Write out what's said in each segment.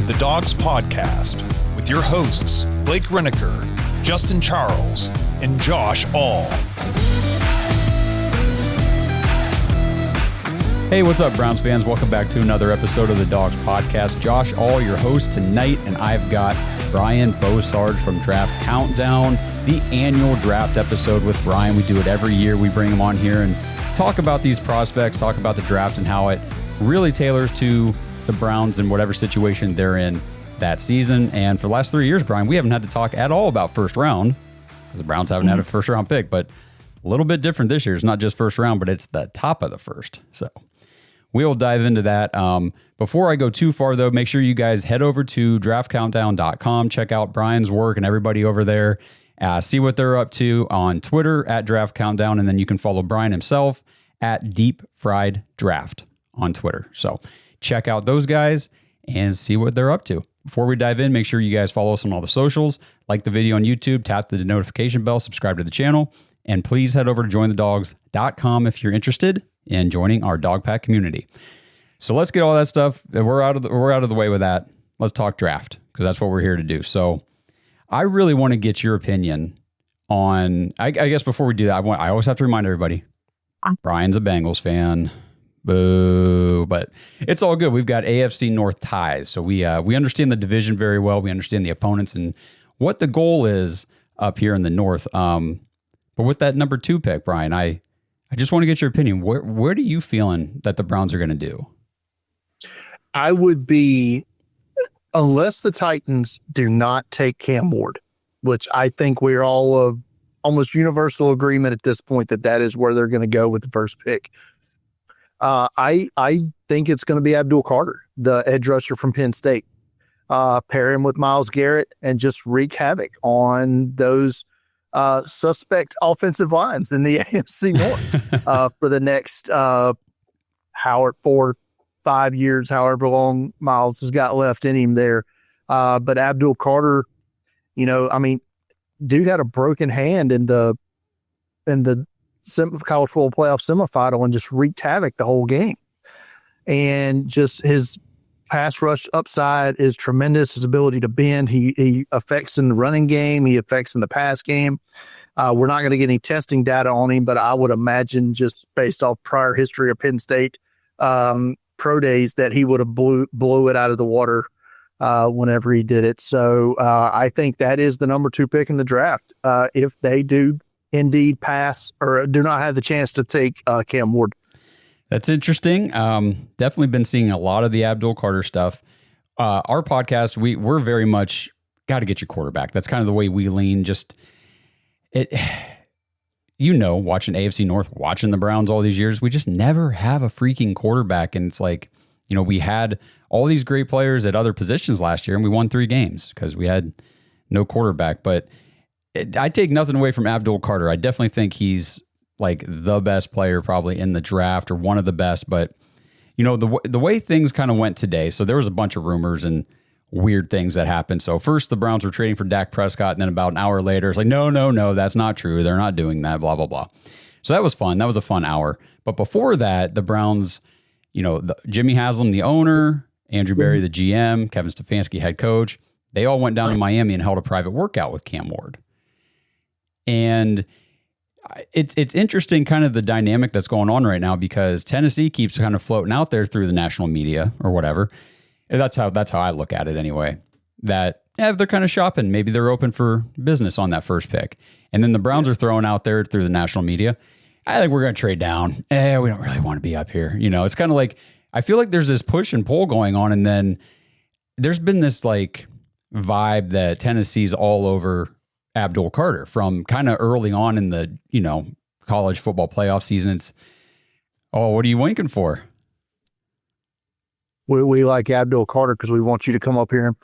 to the Dawgs podcast with your hosts, Blake Reneker, Justin Charles, and Josh All. Hey, what's up, Browns fans? Welcome back to another episode of the Dawgs podcast. Josh All, your host tonight, and I've got Brian Bosarge from Draft Countdown, the annual draft episode with Brian. We do it every year. We bring him on here and talk about these prospects, talk about the draft and how it really tailors to the Browns in whatever situation they're in that season. And for the last 3 years, Brian, we haven't had to talk at all about first round because the Browns haven't had a first round pick, but a little bit different this year. It's not just first round, but it's the top of the first. So we'll dive into that. Before I go too far, though, make sure you guys head over to draftcountdown.com, check out Brian's work and everybody over there, see what they're up to on Twitter at Draft Countdown, and then you can follow Brian himself at Deep Fried Draft on Twitter. So check out those guys and see what they're up to. Before we dive in, make sure you guys follow us on all the socials, like the video on YouTube, tap the notification bell, subscribe to the channel, and please head over to jointhedawgs.com if you're interested in joining our dog pack community. So let's get all that stuff. We're out of the way with that. Let's talk draft because that's what we're here to do. So I really want to get your opinion on, I guess before we do that, I always have to remind everybody, Brian's a Bengals fan. Boo. But it's all good. We've got AFC North ties. So we understand the division very well. We understand the opponents and what the goal is up here in the North. But with that number 2 pick, Brian, I just want to get your opinion. Where are you feeling that the Browns are going to do? I would be, unless the Titans do not take Cam Ward, which I think we're all of almost universal agreement at this point that is where they're going to go with the first pick. I think it's going to be Abdul Carter, the edge rusher from Penn State. Pair him with Myles Garrett and just wreak havoc on those suspect offensive lines in the AFC North for the next 4-5 years, however long Myles has got left in him there. But Abdul Carter, dude had a broken hand in the college football playoff semifinal and just wreaked havoc the whole game. And just his pass rush upside is tremendous. His ability to bend, he affects in the running game. He affects in the pass game. We're not going to get any testing data on him, but I would imagine just based off prior history of Penn State pro days that he would have blew it out of the water whenever he did it. So I think that is the number 2 pick in the draft. If they do indeed pass or do not have the chance to take Cam Ward. That's interesting. Definitely been seeing a lot of the Abdul Carter stuff. Our podcast, we're very much got to get your quarterback. That's kind of the way we lean. Just watching AFC North, watching the Browns all these years, we just never have a freaking quarterback. And it's like, we had all these great players at other positions last year and we won 3 games because we had no quarterback. But I take nothing away from Abdul Carter. I definitely think he's like the best player probably in the draft or one of the best. But, the way things kind of went today, so there was a bunch of rumors and weird things that happened. So first the Browns were trading for Dak Prescott, and then about an hour later, it's like, no, that's not true. They're not doing that, blah, blah, blah. So that was fun. That was a fun hour. But before that, the Browns, Jimmy Haslam, the owner, Andrew Berry, the GM, Kevin Stefanski, head coach, they all went down to Miami and held a private workout with Cam Ward. And it's interesting kind of the dynamic that's going on right now because Tennessee keeps kind of floating out there through the national media or whatever. And that's how I look at it anyway, that they're kind of shopping. Maybe they're open for business on that first pick. And then the Browns are throwing out there through the national media, I think we're going to trade down. We don't really want to be up here. It's kind of like, I feel like there's this push and pull going on. And then there's been this like vibe that Tennessee's all over Abdul Carter from kind of early on in the, college football playoff season. It's, what are you winking for? We like Abdul Carter because we want you to come up here and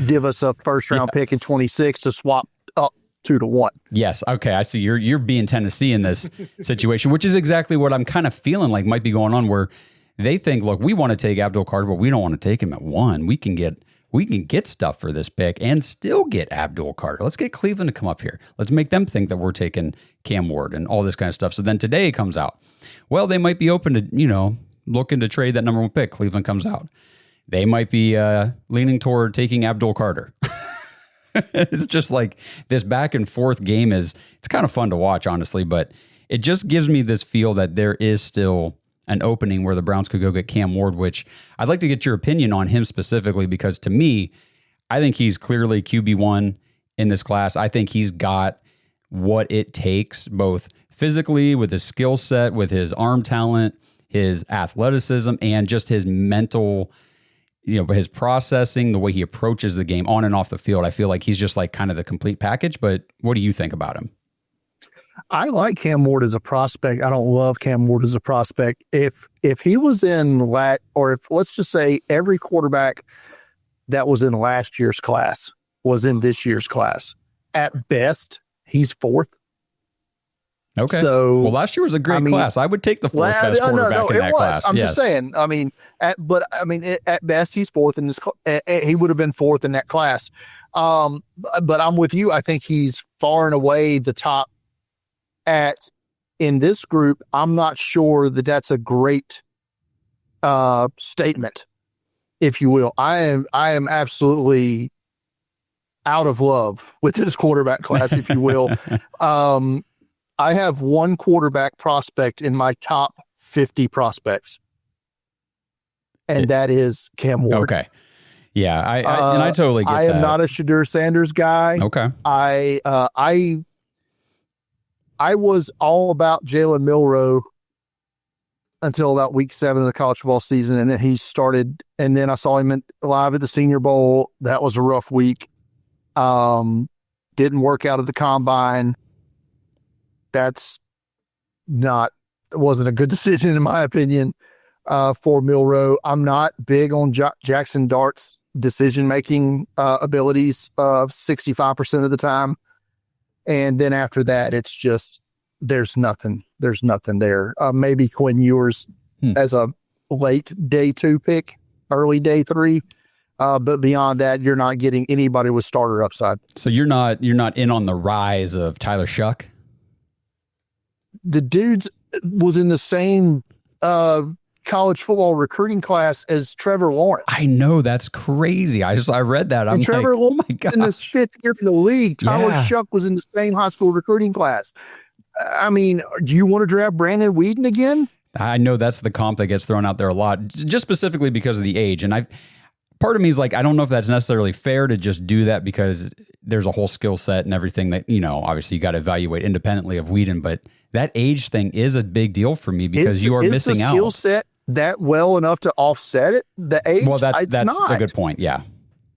give us a first round pick in 26 to swap up 2-1. Yes. Okay. I see you're being Tennessee in this situation, which is exactly what I'm kind of feeling like might be going on, where they think, look, we want to take Abdul Carter, but we don't want to take him at 1. We can get stuff for this pick and still get Abdul Carter. Let's get Cleveland to come up here. Let's make them think that we're taking Cam Ward and all this kind of stuff. So then today it comes out, well, they might be open to, looking to trade that number 1 pick. Cleveland comes out. they might be leaning toward taking Abdul Carter. It's just like this back and forth game it's kind of fun to watch, honestly, but it just gives me this feel that there is still an opening where the Browns could go get Cam Ward, which I'd like to get your opinion on him specifically, because to me, I think he's clearly QB1 in this class. I think he's got what it takes, both physically, with his skill set, with his arm talent, his athleticism, and just his mental, his processing, the way he approaches the game on and off the field. I feel like he's just like kind of the complete package, but what do you think about him? I like Cam Ward as a prospect. I don't love Cam Ward as a prospect. If he was in or if let's just say every quarterback that was in last year's class was in this year's class, at best, he's fourth. Okay. So, well, last year was a great class. I would take the fourth best quarterback in that class. I'm just saying. At best, he's fourth in this. He would have been fourth in that class. But I'm with you. I think he's far and away the top in this group. I'm not sure that that's a great statement, if you will. I am absolutely out of love with this quarterback class, if you will. I have one quarterback prospect in my top 50 prospects, and that is Cam Ward. Okay. Yeah, I totally get that. I am not a Shadur Sanders guy. Okay. I was all about Jalen Milroe until about week 7 of the college football season, and then he started, and then I saw him live at the Senior Bowl. That was a rough week. Didn't work out at the combine. Wasn't a good decision in my opinion for Milroe. I'm not big on Jackson Dart's decision-making abilities 65% of the time. And then after that, it's just, there's nothing there. Maybe Quinn Ewers as a late day 2 pick, early day 3. But beyond that, you're not getting anybody with starter upside. So you're not in on the rise of Tyler Shough? The dude's was in the same college football recruiting class as Trevor Lawrence. I know, that's crazy. I read that. I'm Trevor like, Lawrence oh my gosh. in his 5th year for the league. Tyler Shough was in the same high school recruiting class. I mean, do you want to draft Brandon Whedon again? I know that's the comp that gets thrown out there a lot, just specifically because of the age. And part of me is like, I don't know if that's necessarily fair to just do that, because there's a whole skill set and everything that, obviously you got to evaluate independently of Whedon, but that age thing is a big deal for me, because you are missing out. Is the skill set that well enough to offset it? The age? Well, that's a good point. Yeah.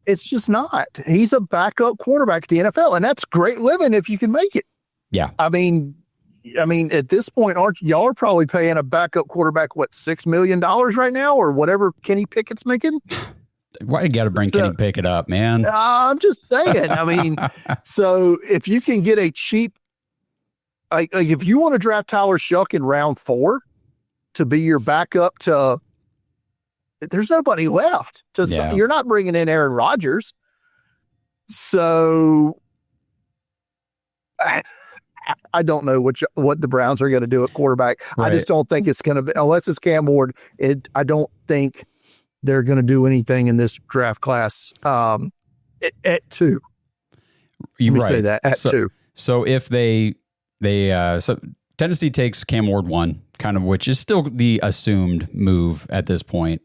It's just not. He's a backup quarterback at the NFL, and that's great living if you can make it. Yeah. I mean, at this point, y'all are probably paying a backup quarterback, $6 million right now, or whatever Kenny Pickett's making? Why you got to bring Kenny Pickett up, man? I'm just saying. I mean, so if you can get a cheap, like if you want to draft Tyler Shough in round 4 to be your backup there's nobody left. You're not bringing in Aaron Rodgers. So I don't know what the Browns are going to do at quarterback. Right. I just don't think it's going to be, unless it's Cam Ward. I don't think they're going to do anything in this draft class at 2. Let me say that, at 2. So if so Tennessee takes Cam Ward 1, kind of, which is still the assumed move at this point,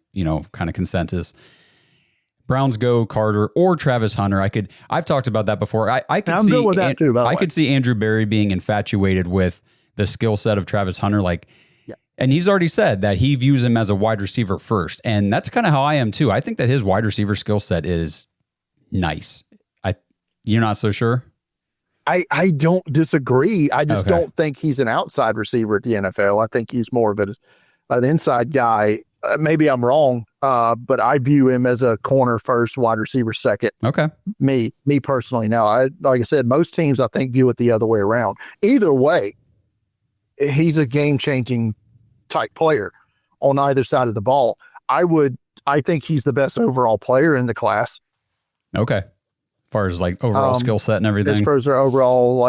kind of consensus. Browns go Carter or Travis Hunter. I've talked about that before. I could I'm see good with that too, by the way. I could see Andrew Berry being infatuated with the skill set of Travis Hunter, and he's already said that he views him as a wide receiver first, and that's kind of how I am too. I think that his wide receiver skill set is nice. You're not so sure? I don't disagree. I just don't think he's an outside receiver at the NFL. I think he's more of an inside guy. Maybe I'm wrong, but I view him as a corner first, wide receiver second. Okay. Me personally. Now, like I said, most teams I think view it the other way around. Either way, he's a game-changing type player on either side of the ball. I think he's the best overall player in the class. Okay. Far as overall skill set and everything. As far as their overall,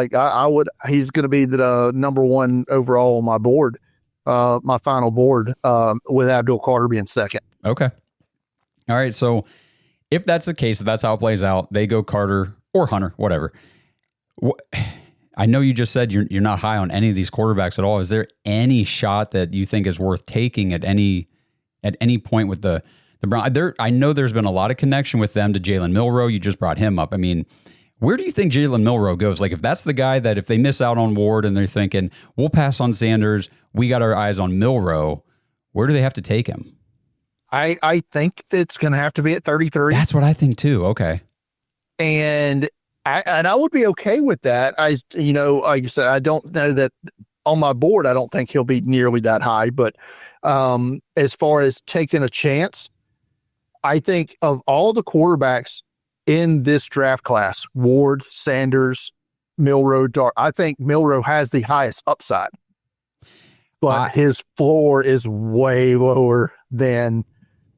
he's going to be the number 1 overall on my board, my final board, with Abdul Carter being second. Okay. All right, so if that's the case, if that's how it plays out, they go Carter or Hunter, whatever. I know you just said you're not high on any of these quarterbacks at all. Is there any shot that you think is worth taking at any point with the Browns? I know there's been a lot of connection with them to Jalen Milroe. You just brought him up. I mean, where do you think Jalen Milroe goes? Like, if that's the guy that if they miss out on Ward and they're thinking, we'll pass on Sanders, we got our eyes on Milroe, where do they have to take him? I think it's going to have to be at 33. That's what I think too. Okay. And I would be okay with that. Like I said, I don't know that on my board, I don't think he'll be nearly that high. But as far as taking a chance, I think of all the quarterbacks in this draft class, Ward, Sanders, Milroe, Dart, I think Milroe has the highest upside. But his floor is way lower than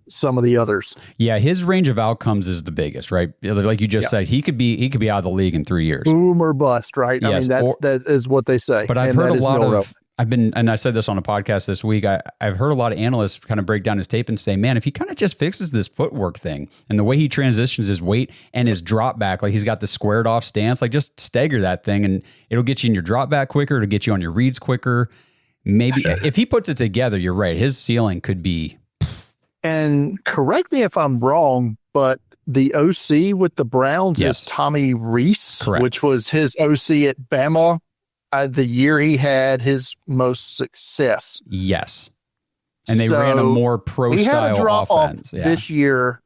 some of the others. Yeah, his range of outcomes is the biggest, right? Like you just said, he could be out of the league in 3 years. Boom or bust, right? Yes, I mean, that is what they say. But I've heard a lot of, and I said this on a podcast this week, I've heard a lot of analysts kind of break down his tape and say, man, if he kind of just fixes this footwork thing and the way he transitions his weight and his drop back, like he's got the squared off stance, like just stagger that thing and it'll get you in your drop back quicker, it'll get you on your reads quicker. Maybe if he puts it together, you're right. His ceiling could be. And correct me if I'm wrong, but the OC with the Browns is Tommy Rees, correct, which was his OC at Bama the year he had his most success. Yes. And they ran a more pro-style offense. This year,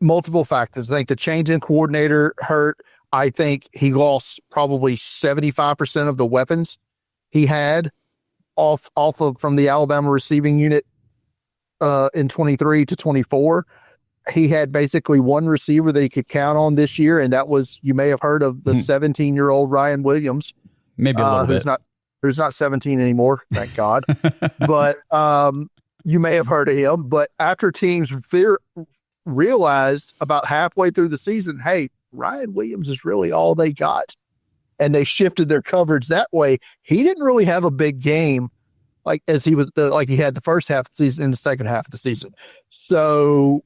multiple factors. I think the change in coordinator hurt. I think he lost probably 75% of the weapons he had from the Alabama receiving unit in 23 to 24. He had basically one receiver that he could count on this year, and that was, you may have heard of the 17-year-old Ryan Williams. Maybe a little bit. Who's not 17 anymore, thank God. But you may have heard of him. But after teams realized about halfway through the season, hey, Ryan Williams is really all they got, and they shifted their coverage that way. He didn't really have a big game like he had the first half of the season and the second half of the season. So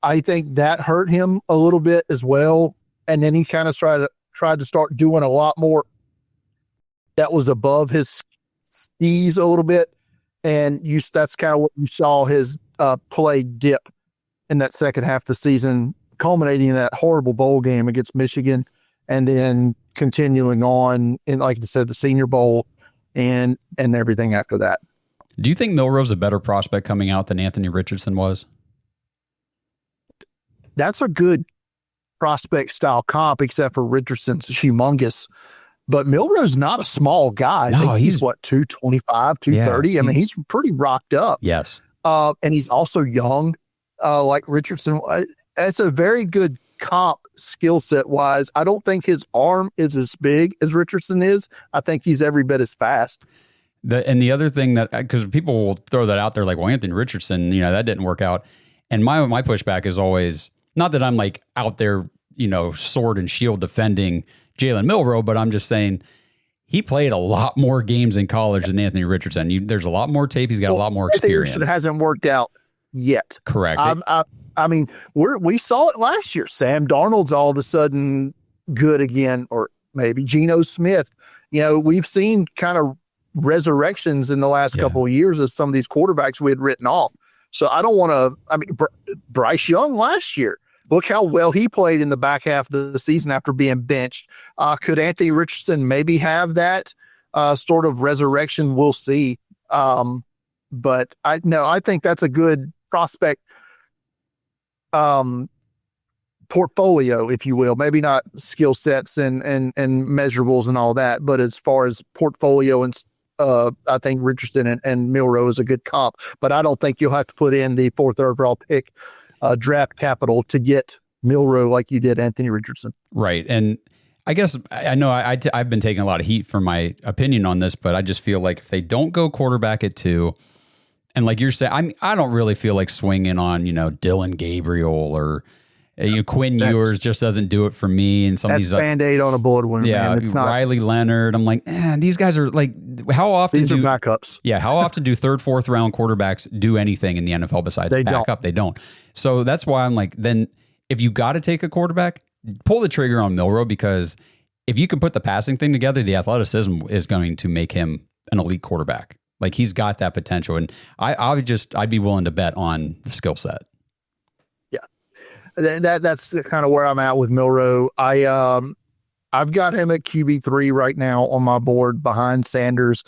I think that hurt him a little bit as well. And then he kind of tried to start doing a lot more that was above his skis a little bit. And that's kind of what you saw his play dip in that second half of the season, culminating in that horrible bowl game against Michigan, and then continuing on in, like I said, the Senior Bowl and everything after that. Do you think Milroe's a better prospect coming out than Anthony Richardson was? That's a good prospect style comp, except for Richardson's humongous. But Milroe's not a small guy. No, I think he's 225, 230. Yeah, I mean, he's pretty rocked up. Yes. And he's also young, like Richardson. That's a very good comp skill set wise. I don't think his arm is as big as Richardson is. I think he's every bit as fast. And the other thing that, because people will throw that out there like, well, Anthony Richardson, that didn't work out. And my pushback is always, not that I'm like out there, sword and shield defending Jalen Milroe, but I'm just saying he played a lot more games in college than Anthony Richardson. There's a lot more tape. He's got a lot more experience. It hasn't worked out yet. Correct. I mean, we saw it last year. Sam Darnold's all of a sudden good again, or maybe Geno Smith. We've seen kind of resurrections in the last couple of years of some of these quarterbacks we had written off. So I don't want to, Bryce Young last year, look how well he played in the back half of the season after being benched. Could Anthony Richardson maybe have that sort of resurrection? We'll see. But I think that's a good prospect portfolio, if you will. Maybe not skill sets and measurables and all that, but as far as portfolio and I think Richardson and Milroe is a good comp. But I don't think you'll have to put in the 4th overall pick draft capital to get Milroe like you did Anthony Richardson. Right. And I guess I know I've been taking a lot of heat for my opinion on this, but I just feel like if they don't go quarterback at 2, and like you're saying, I don't really feel like swinging on, Dylan Gabriel or Quinn Ewers just doesn't do it for me. And some of these Band-Aid on a bullet wound. Yeah, man. It's not Riley Leonard. I'm like, these guys are like, how often these are backups. Yeah, how often do third, fourth round quarterbacks do anything in the NFL besides backup? They don't. So that's why I'm like, then if you got to take a quarterback, pull the trigger on Milroe, because if you can put the passing thing together, the athleticism is going to make him an elite quarterback. Like, he's got that potential, and I'd be willing to bet on the skill set. That's kind of where I'm at with Milroe. I've got him at QB3 right now on my board behind Sanders.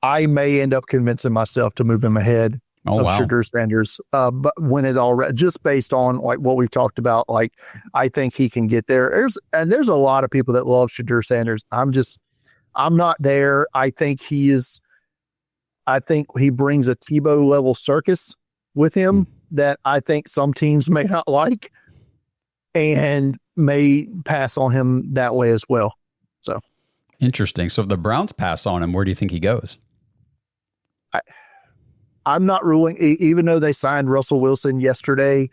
I may end up convincing myself to move him ahead of Shadur Sanders, but when it all just based on like what we've talked about, like I think he can get there. There's a lot of people that love Shadur Sanders. I'm not there. I think he brings a Tebow level circus with him that I think some teams may not like and may pass on him that way as well. So interesting. So if the Browns pass on him, where do you think he goes? I'm not ruling, even though they signed Russell Wilson yesterday,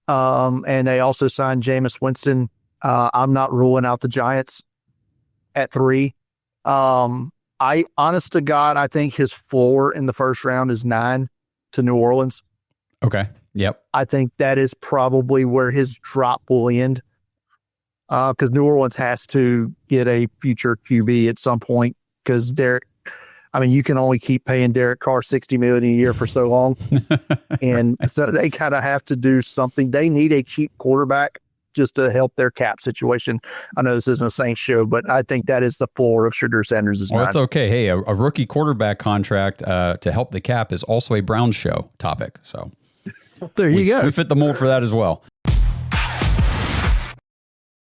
and they also signed Jameis Winston. I'm not ruling out the Giants at 3. Honest to God, I think his floor in the first round is 9 to New Orleans. Okay. Yep. I think that is probably where his drop will end, because New Orleans has to get a future QB at some point, because you can only keep paying Derek Carr $60 million a year for so long. And so they kind of have to do something. They need a cheap quarterback just to help their cap situation. I know this isn't a Saints show, but I think that is the floor of Shadur Sanders. Well, it's okay. Hey, a rookie quarterback contract to help the cap is also a Browns show topic. So there you go. We fit the mold for that as well.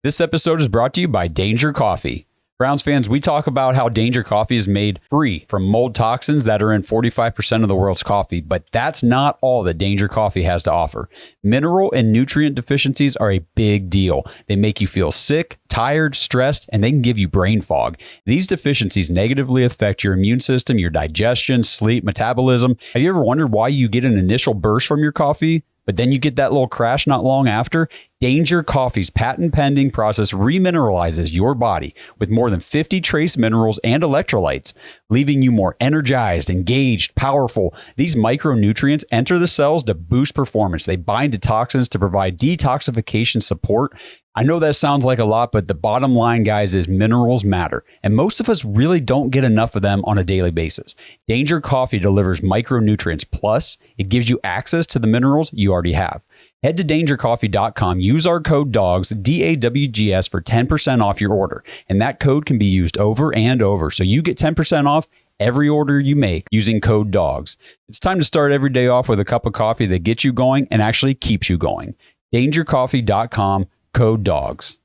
This episode is brought to you by Danger Coffee. Browns fans, we talk about how Danger Coffee is made free from mold toxins that are in 45% of the world's coffee, but that's not all that Danger Coffee has to offer. Mineral and nutrient deficiencies are a big deal. They make you feel sick, tired, stressed, and they can give you brain fog. These deficiencies negatively affect your immune system, your digestion, sleep, metabolism. Have you ever wondered why you get an initial burst from your coffee, but then you get that little crash not long after? Danger Coffee's patent-pending process remineralizes your body with more than 50 trace minerals and electrolytes, leaving you more energized, engaged, powerful. These micronutrients enter the cells to boost performance. They bind to toxins to provide detoxification support. I know that sounds like a lot, but the bottom line, guys, is minerals matter, and most of us really don't get enough of them on a daily basis. Danger Coffee delivers micronutrients, plus it gives you access to the minerals you already have. Head to dangercoffee.com, use our code DAWGS, DAWGS, for 10% off your order. And that code can be used over and over, so you get 10% off every order you make using code DAWGS. It's time to start every day off with a cup of coffee that gets you going and actually keeps you going. Dangercoffee.com, code DAWGS.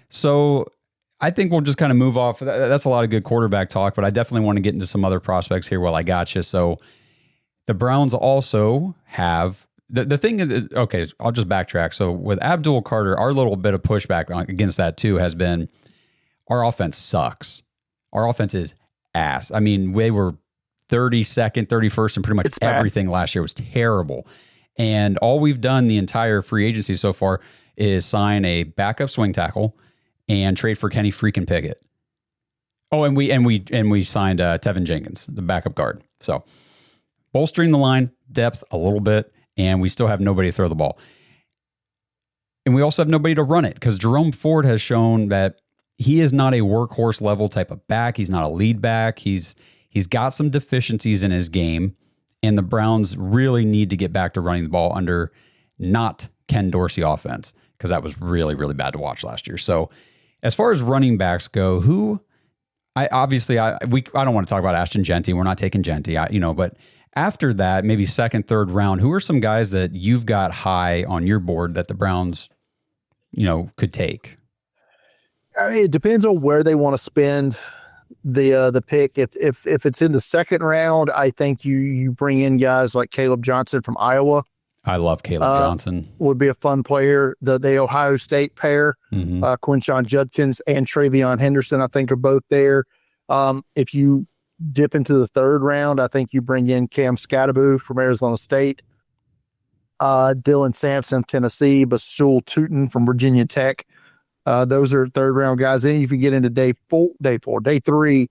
So I think we'll just kind of move off. That's a lot of good quarterback talk, but I definitely want to get into some other prospects here while I got you. So the Browns also have the thing is, okay, I'll just backtrack. So with Abdul Carter, our little bit of pushback against that too has been our offense sucks. Our offense is ass. I mean, we were 32nd, 31st, and pretty much everything last year was terrible. And all we've done the entire free agency so far is sign a backup swing tackle and trade for Kenny freaking Pickett. Oh, and we signed Tevin Jenkins, the backup guard. So bolstering the line depth a little bit, and we still have nobody to throw the ball. And we also have nobody to run it, because Jerome Ford has shown that he is not a workhorse level type of back. He's not a lead back. He's got some deficiencies in his game, and the Browns really need to get back to running the ball under not Ken Dorsey offense, because that was really, really bad to watch last year. So as far as running backs go, I don't want to talk about Ashton Genty. We're not taking Genty, but after that, maybe second, third round, who are some guys that you've got high on your board that the Browns, could take? I mean, it depends on where they want to spend the pick. If it's in the second round, I think you bring in guys like Caleb Johnson from Iowa. I love Caleb Johnson. Would be a fun player. The Ohio State pair, Quinshon Judkins and Travion Henderson, I think are both there. If you dip into the third round, I think you bring in Cam Skattebo from Arizona State. Dylan Sampson, Tennessee, Basul Tootin from Virginia Tech. Those are third round guys. Then if you get into day three,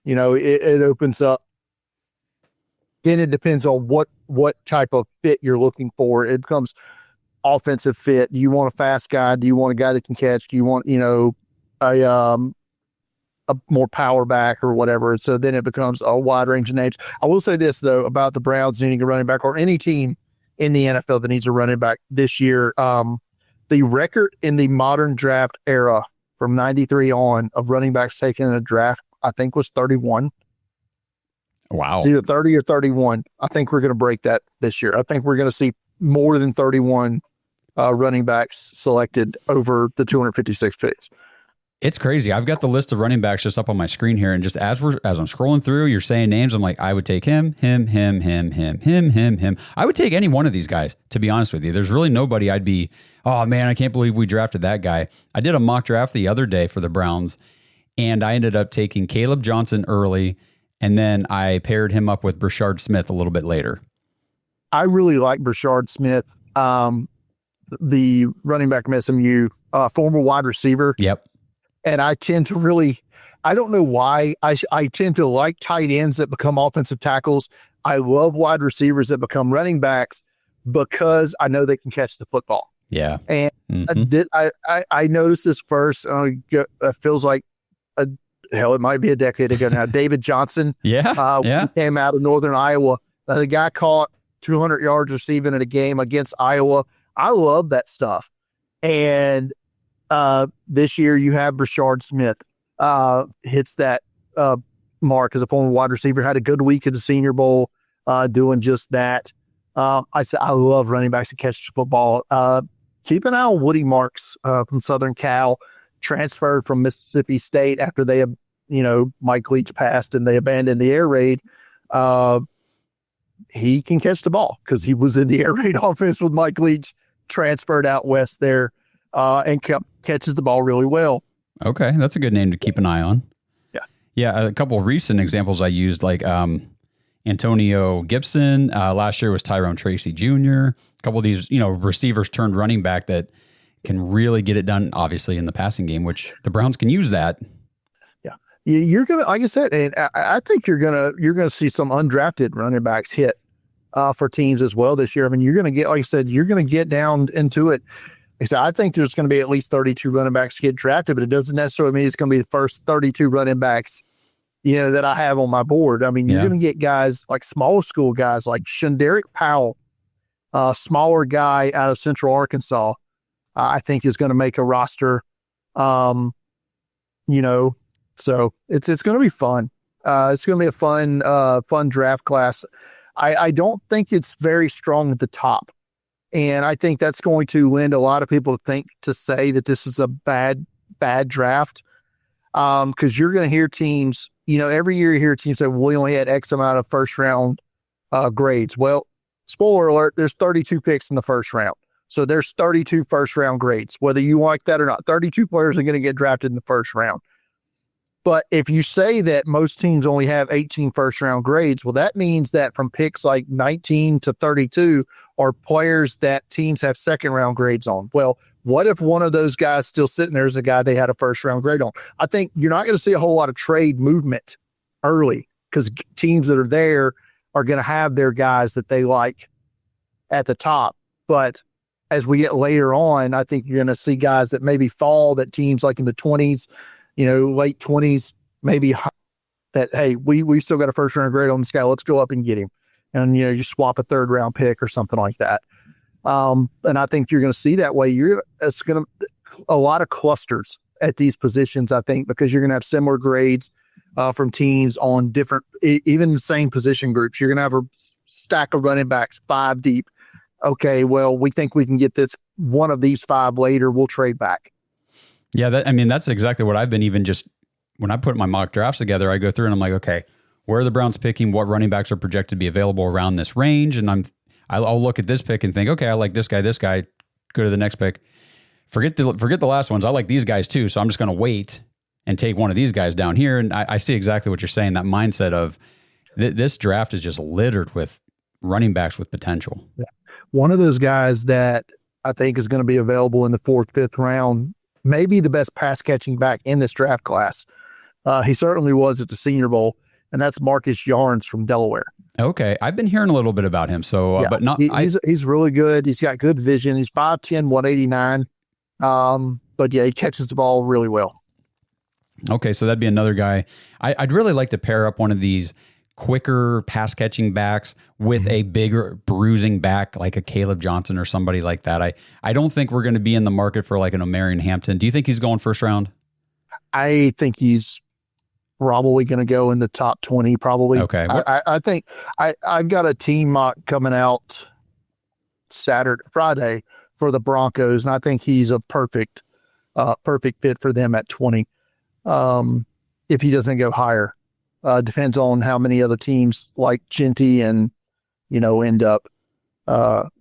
it opens up. Then it depends on what type of fit you're looking for. It becomes offensive fit. Do you want a fast guy? Do you want a guy that can catch? Do you want, a more power back or whatever? So then it becomes a wide range of names. I will say this, though, about the Browns needing a running back, or any team in the NFL that needs a running back this year. The record in the modern draft era from 93 on of running backs taken in a draft, I think, was 31. Wow. It's either 30 or 31. I think we're going to break that this year. I think we're going to see more than 31 running backs selected over the 256 picks. It's crazy. I've got the list of running backs just up on my screen here, and just as I'm scrolling through, you're saying names. I'm like, I would take him. I would take any one of these guys, to be honest with you. There's really nobody I'd be, oh man, I can't believe we drafted that guy. I did a mock draft the other day for the Browns, and I ended up taking Caleb Johnson early, and then I paired him up with Brashard Smith a little bit later. I really like Brashard Smith, the running back from SMU, former wide receiver. Yep. And I tend to I don't know why, I tend to like tight ends that become offensive tackles. I love wide receivers that become running backs because I know they can catch the football. Yeah. And I noticed this first, it feels like, it might be a decade ago now. David Johnson. Yeah. Came out of Northern Iowa. The guy caught 200 yards receiving in a game against Iowa. I love that stuff. And this year you have Brashard Smith hits that mark as a former wide receiver, had a good week at the Senior Bowl doing just that. I love running backs that catch the football. Keep an eye on Woody Marks from Southern Cal, transferred from Mississippi State after they, Mike Leach passed and they abandoned the air raid. He can catch the ball because he was in the air raid offense with Mike Leach, transferred out west there. And catches the ball really well. Okay, that's a good name to keep an eye on. Yeah. A couple of recent examples I used, like Antonio Gibson. Last year was Tyrone Tracy Jr. A couple of these, receivers turned running back that can really get it done, obviously, in the passing game, which the Browns can use that. Yeah, you're gonna, like I said, and I think you're gonna see some undrafted running backs hit for teams as well this year. I mean, you're gonna get, like I said, you're gonna get down into it. I think there's going to be at least 32 running backs get drafted, but it doesn't necessarily mean it's going to be the first 32 running backs, that I have on my board. I mean, you're going to get guys like small school guys like Shunderick Powell, a smaller guy out of Central Arkansas, I think is going to make a roster. So it's going to be fun. It's going to be a fun draft class. I don't think it's very strong at the top. And I think that's going to lend a lot of people to say that this is a bad draft. Because you're going to hear teams, every year you hear teams say, we only had X amount of first round grades. Well, spoiler alert, there's 32 picks in the first round. So there's 32 first round grades. Whether you like that or not, 32 players are going to get drafted in the first round. But if you say that most teams only have 18 first round grades, well, that means that from picks like 19 to 32 are players that teams have second round grades on. Well, what if one of those guys still sitting there is a guy they had a first round grade on? I think you're not going to see a whole lot of trade movement early because teams that are there are going to have their guys that they like at the top. But as we get later on, I think you're going to see guys that maybe fall, that teams like in the 20s, late 20s, maybe that, hey, we still got a first round grade on this guy. Let's go up and get him. And, you swap a third round pick or something like that. And I think you're going to see that way. It's going to a lot of clusters at these positions, I think, because you're going to have similar grades from teams on different, even the same position groups. You're going to have a stack of running backs 5 deep. Okay, well, we think we can get this one of these 5 later. We'll trade back. Yeah, that's exactly what I've been even just when I put my mock drafts together, I go through and I'm like, okay, where are the Browns picking? What running backs are projected to be available around this range? And I'll look at this pick and think, okay, I like this guy, go to the next pick. Forget the last ones. I like these guys too. So I'm just going to wait and take one of these guys down here. And I see exactly what you're saying. That mindset of this draft is just littered with running backs with potential. Yeah. one of those guys that I think is going to be available in the 4th, 5th round, maybe the best pass catching back in this draft class. He certainly was at the Senior Bowl, and that's Marcus Yarns from Delaware. Okay. I've been hearing a little bit about him. So, but not, he's really good. He's got good vision. He's 5'10", 189. But yeah, he catches the ball really well. Okay. So that'd be another guy. I'd really like to pair up one of these quicker pass catching backs with a bigger bruising back, like a Caleb Johnson or somebody like that. I don't think we're going to be in the market for like an Omarion Hampton. Do you think he's going first round? I think he's probably going to go in the top 20, probably. Okay. I think I've got a team mock coming out Friday for the Broncos, and I think he's a perfect fit for them at 20. If he doesn't go higher, depends on how many other teams like Genty and, end up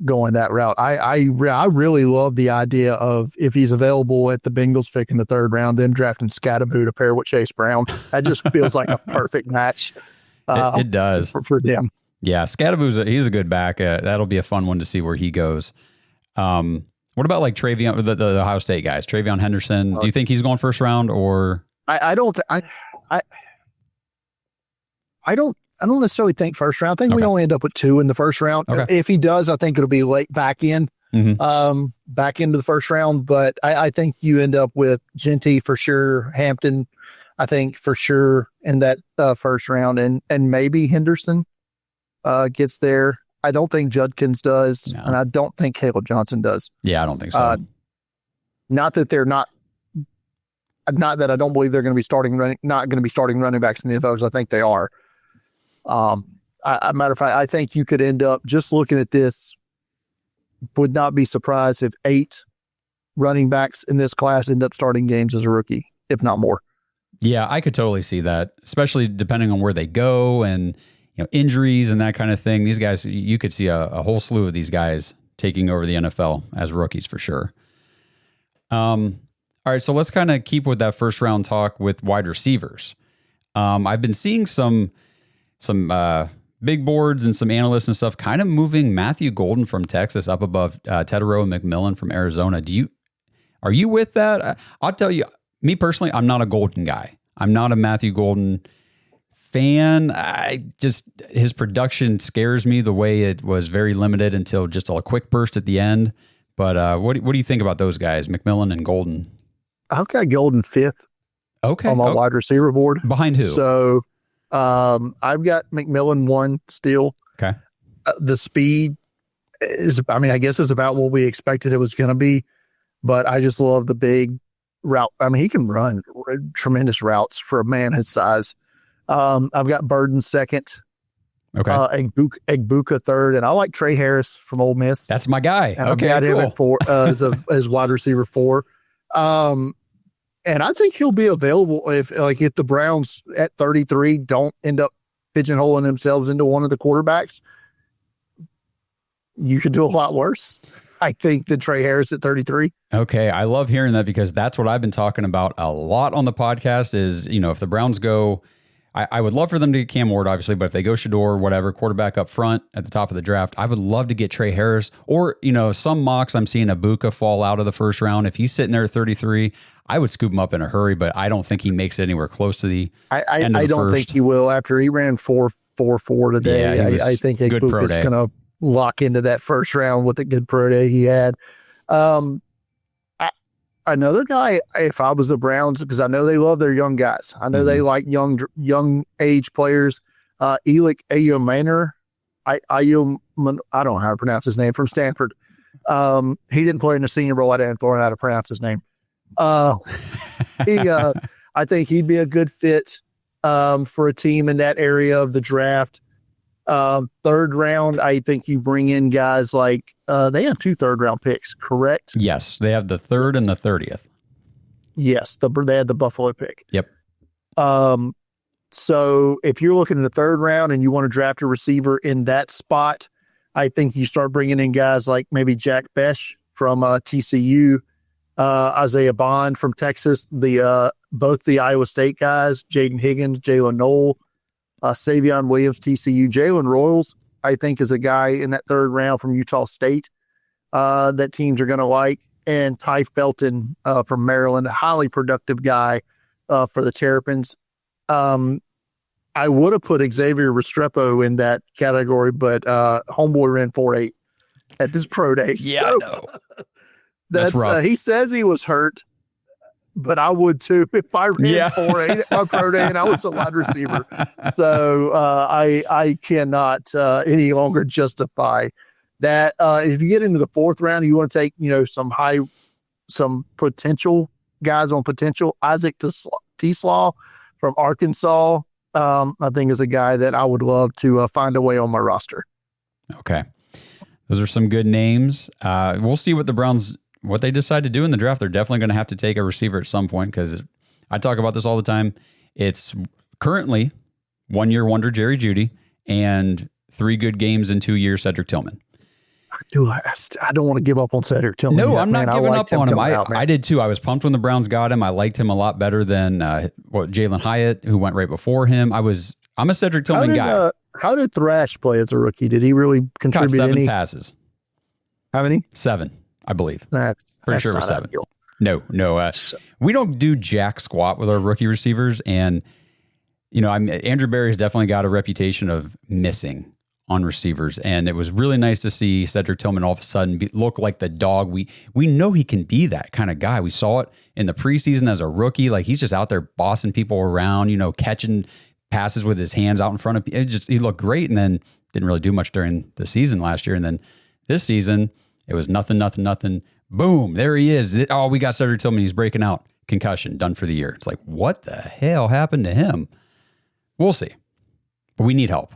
going that route. I really love the idea of, if he's available at the Bengals pick in the 3rd round, then drafting Scatterboo to pair with Chase Brown. That just feels like a perfect match. It does for them. Yeah, Scatterboo's he's a good back. That'll be a fun one to see where he goes. What about like Travion, the Ohio State guys, Travion Henderson? Do you think he's going first round, or? I don't necessarily think first round. I think we only end up with 2 in the first round. Okay. If he does, I think it'll be late back in, back into the first round. But I think you end up with Genty for sure, Hampton, I think for sure in that first round, and maybe Henderson gets there. I don't think Judkins does, and I don't think Caleb Johnson does. Yeah, I don't think so. Not that they're not that I don't believe they're going to be starting running backs in the NFL, because I think they are. Matter of fact, I think you could end up, just looking at this, would not be surprised if 8 running backs in this class end up starting games as a rookie, if not more. Yeah, I could totally see that, especially depending on where they go and injuries and that kind of thing. These guys, you could see a whole slew of these guys taking over the NFL as rookies for sure. All right, so let's kind of keep with that first round talk with wide receivers. I've been seeing some big boards and some analysts and stuff kind of moving Matthew Golden from Texas up above Teterow and McMillan from Arizona. Are you with that? I'll tell you, me personally, I'm not a Golden guy. I'm not a Matthew Golden fan. His production scares me, the way it was very limited until just a quick burst at the end. But what do you think about those guys, McMillan and Golden? I've got Golden 5th. Okay. On my wide receiver board. Behind who? So I've got McMillan 1 still. Okay. The speed is, I guess is about what we expected it was going to be, but I just love the big route. He can run tremendous routes for a man his size. I've got Burden 2nd. Okay. Egbuka 3rd, and I like Trey Harris from Ole Miss. That's my guy. And okay, I've got cool. him at 4 as wide receiver 4. And I think he'll be available if the Browns at 33 don't end up pigeonholing themselves into one of the quarterbacks. You could do a lot worse, I think, than Trey Harris at 33. Okay, I love hearing that, because that's what I've been talking about a lot on the podcast is, if the Browns go, I would love for them to get Cam Ward, obviously, but if they go Shador, whatever, quarterback up front at the top of the draft, I would love to get Trey Harris, or, some mocks I'm seeing Egbuka fall out of the first round. If he's sitting there at 33, I would scoop him up in a hurry, but I don't think he makes it anywhere close to the end of the I don't first. think he will. After he ran 4.44 today, Yeah, I think Egbuka's going to lock into that first round with the good pro day he had. Another guy, if I was the Browns, because I know they love their young guys. I know they like young age players. Elick Ayumaner, I don't know how to pronounce his name, from Stanford. He didn't play in the Senior Bowl. I didn't know how to pronounce his name. I think he'd be a good fit for a team in that area of the draft. 3rd round, I think you bring in guys like they have 2 3rd-round picks, correct? Yes, they have the 3rd and the 30th. Yes, they had the Buffalo pick. Yep. So if you're looking in the 3rd round and you want to draft a receiver in that spot, I think you start bringing in guys like maybe Jack Besh from TCU, Isaiah Bond from Texas, both the Iowa State guys, Jaden Higgins, Jalen Knoll, Savion Williams, TCU, Jalen Royals I think, is a guy in that third round from Utah State that teams are going to like. And Ty Felton from Maryland, a highly productive guy for the Terrapins. I would have put Xavier Restrepo in that category, but homeboy ran 4.8 at this pro day. Yeah, so, I know. That's rough. He says he was hurt, but I would too if I ran 4.8 at my pro day and I was a wide receiver. So I cannot any longer justify that. If you get into the fourth round, you want to take some potential guys on potential. Isaac T-Slaw from Arkansas, I think is a guy that I would love to find a way on my roster. Okay. Those are some good names. We'll see what the Browns, what they decide to do in the draft. They're definitely going to have to take a receiver at some point because I talk about this all the time. It's currently 1 year wonder Jerry Jeudy and 3 good games in 2 years Cedric Tillman. I don't want to give up on Cedric Tillman. No, I'm not giving up on him. I did too. I was pumped when the Browns got him. I liked him a lot better than Jalen Hyatt, who went right before him. I'm a Cedric Tillman guy. How did Thrash play as a rookie? Did he really contribute? Caught 7 passes. How many? 7, I believe. Pretty sure it was 7. No. We don't do jack squat with our rookie receivers, and Andrew Berry's definitely got a reputation of missing on receivers, and it was really nice to see Cedric Tillman all of a sudden look like the dog. We know he can be that kind of guy. We saw it in the preseason as a rookie. Like, he's just out there bossing people around, catching passes with his hands out in front of people. He looked great, and then didn't really do much during the season last year. And then this season, it was nothing. Boom, there he is. Oh, we got Cedric Tillman. He's breaking out. Concussion, done for the year. It's like, what the hell happened to him? We'll see. But we need help.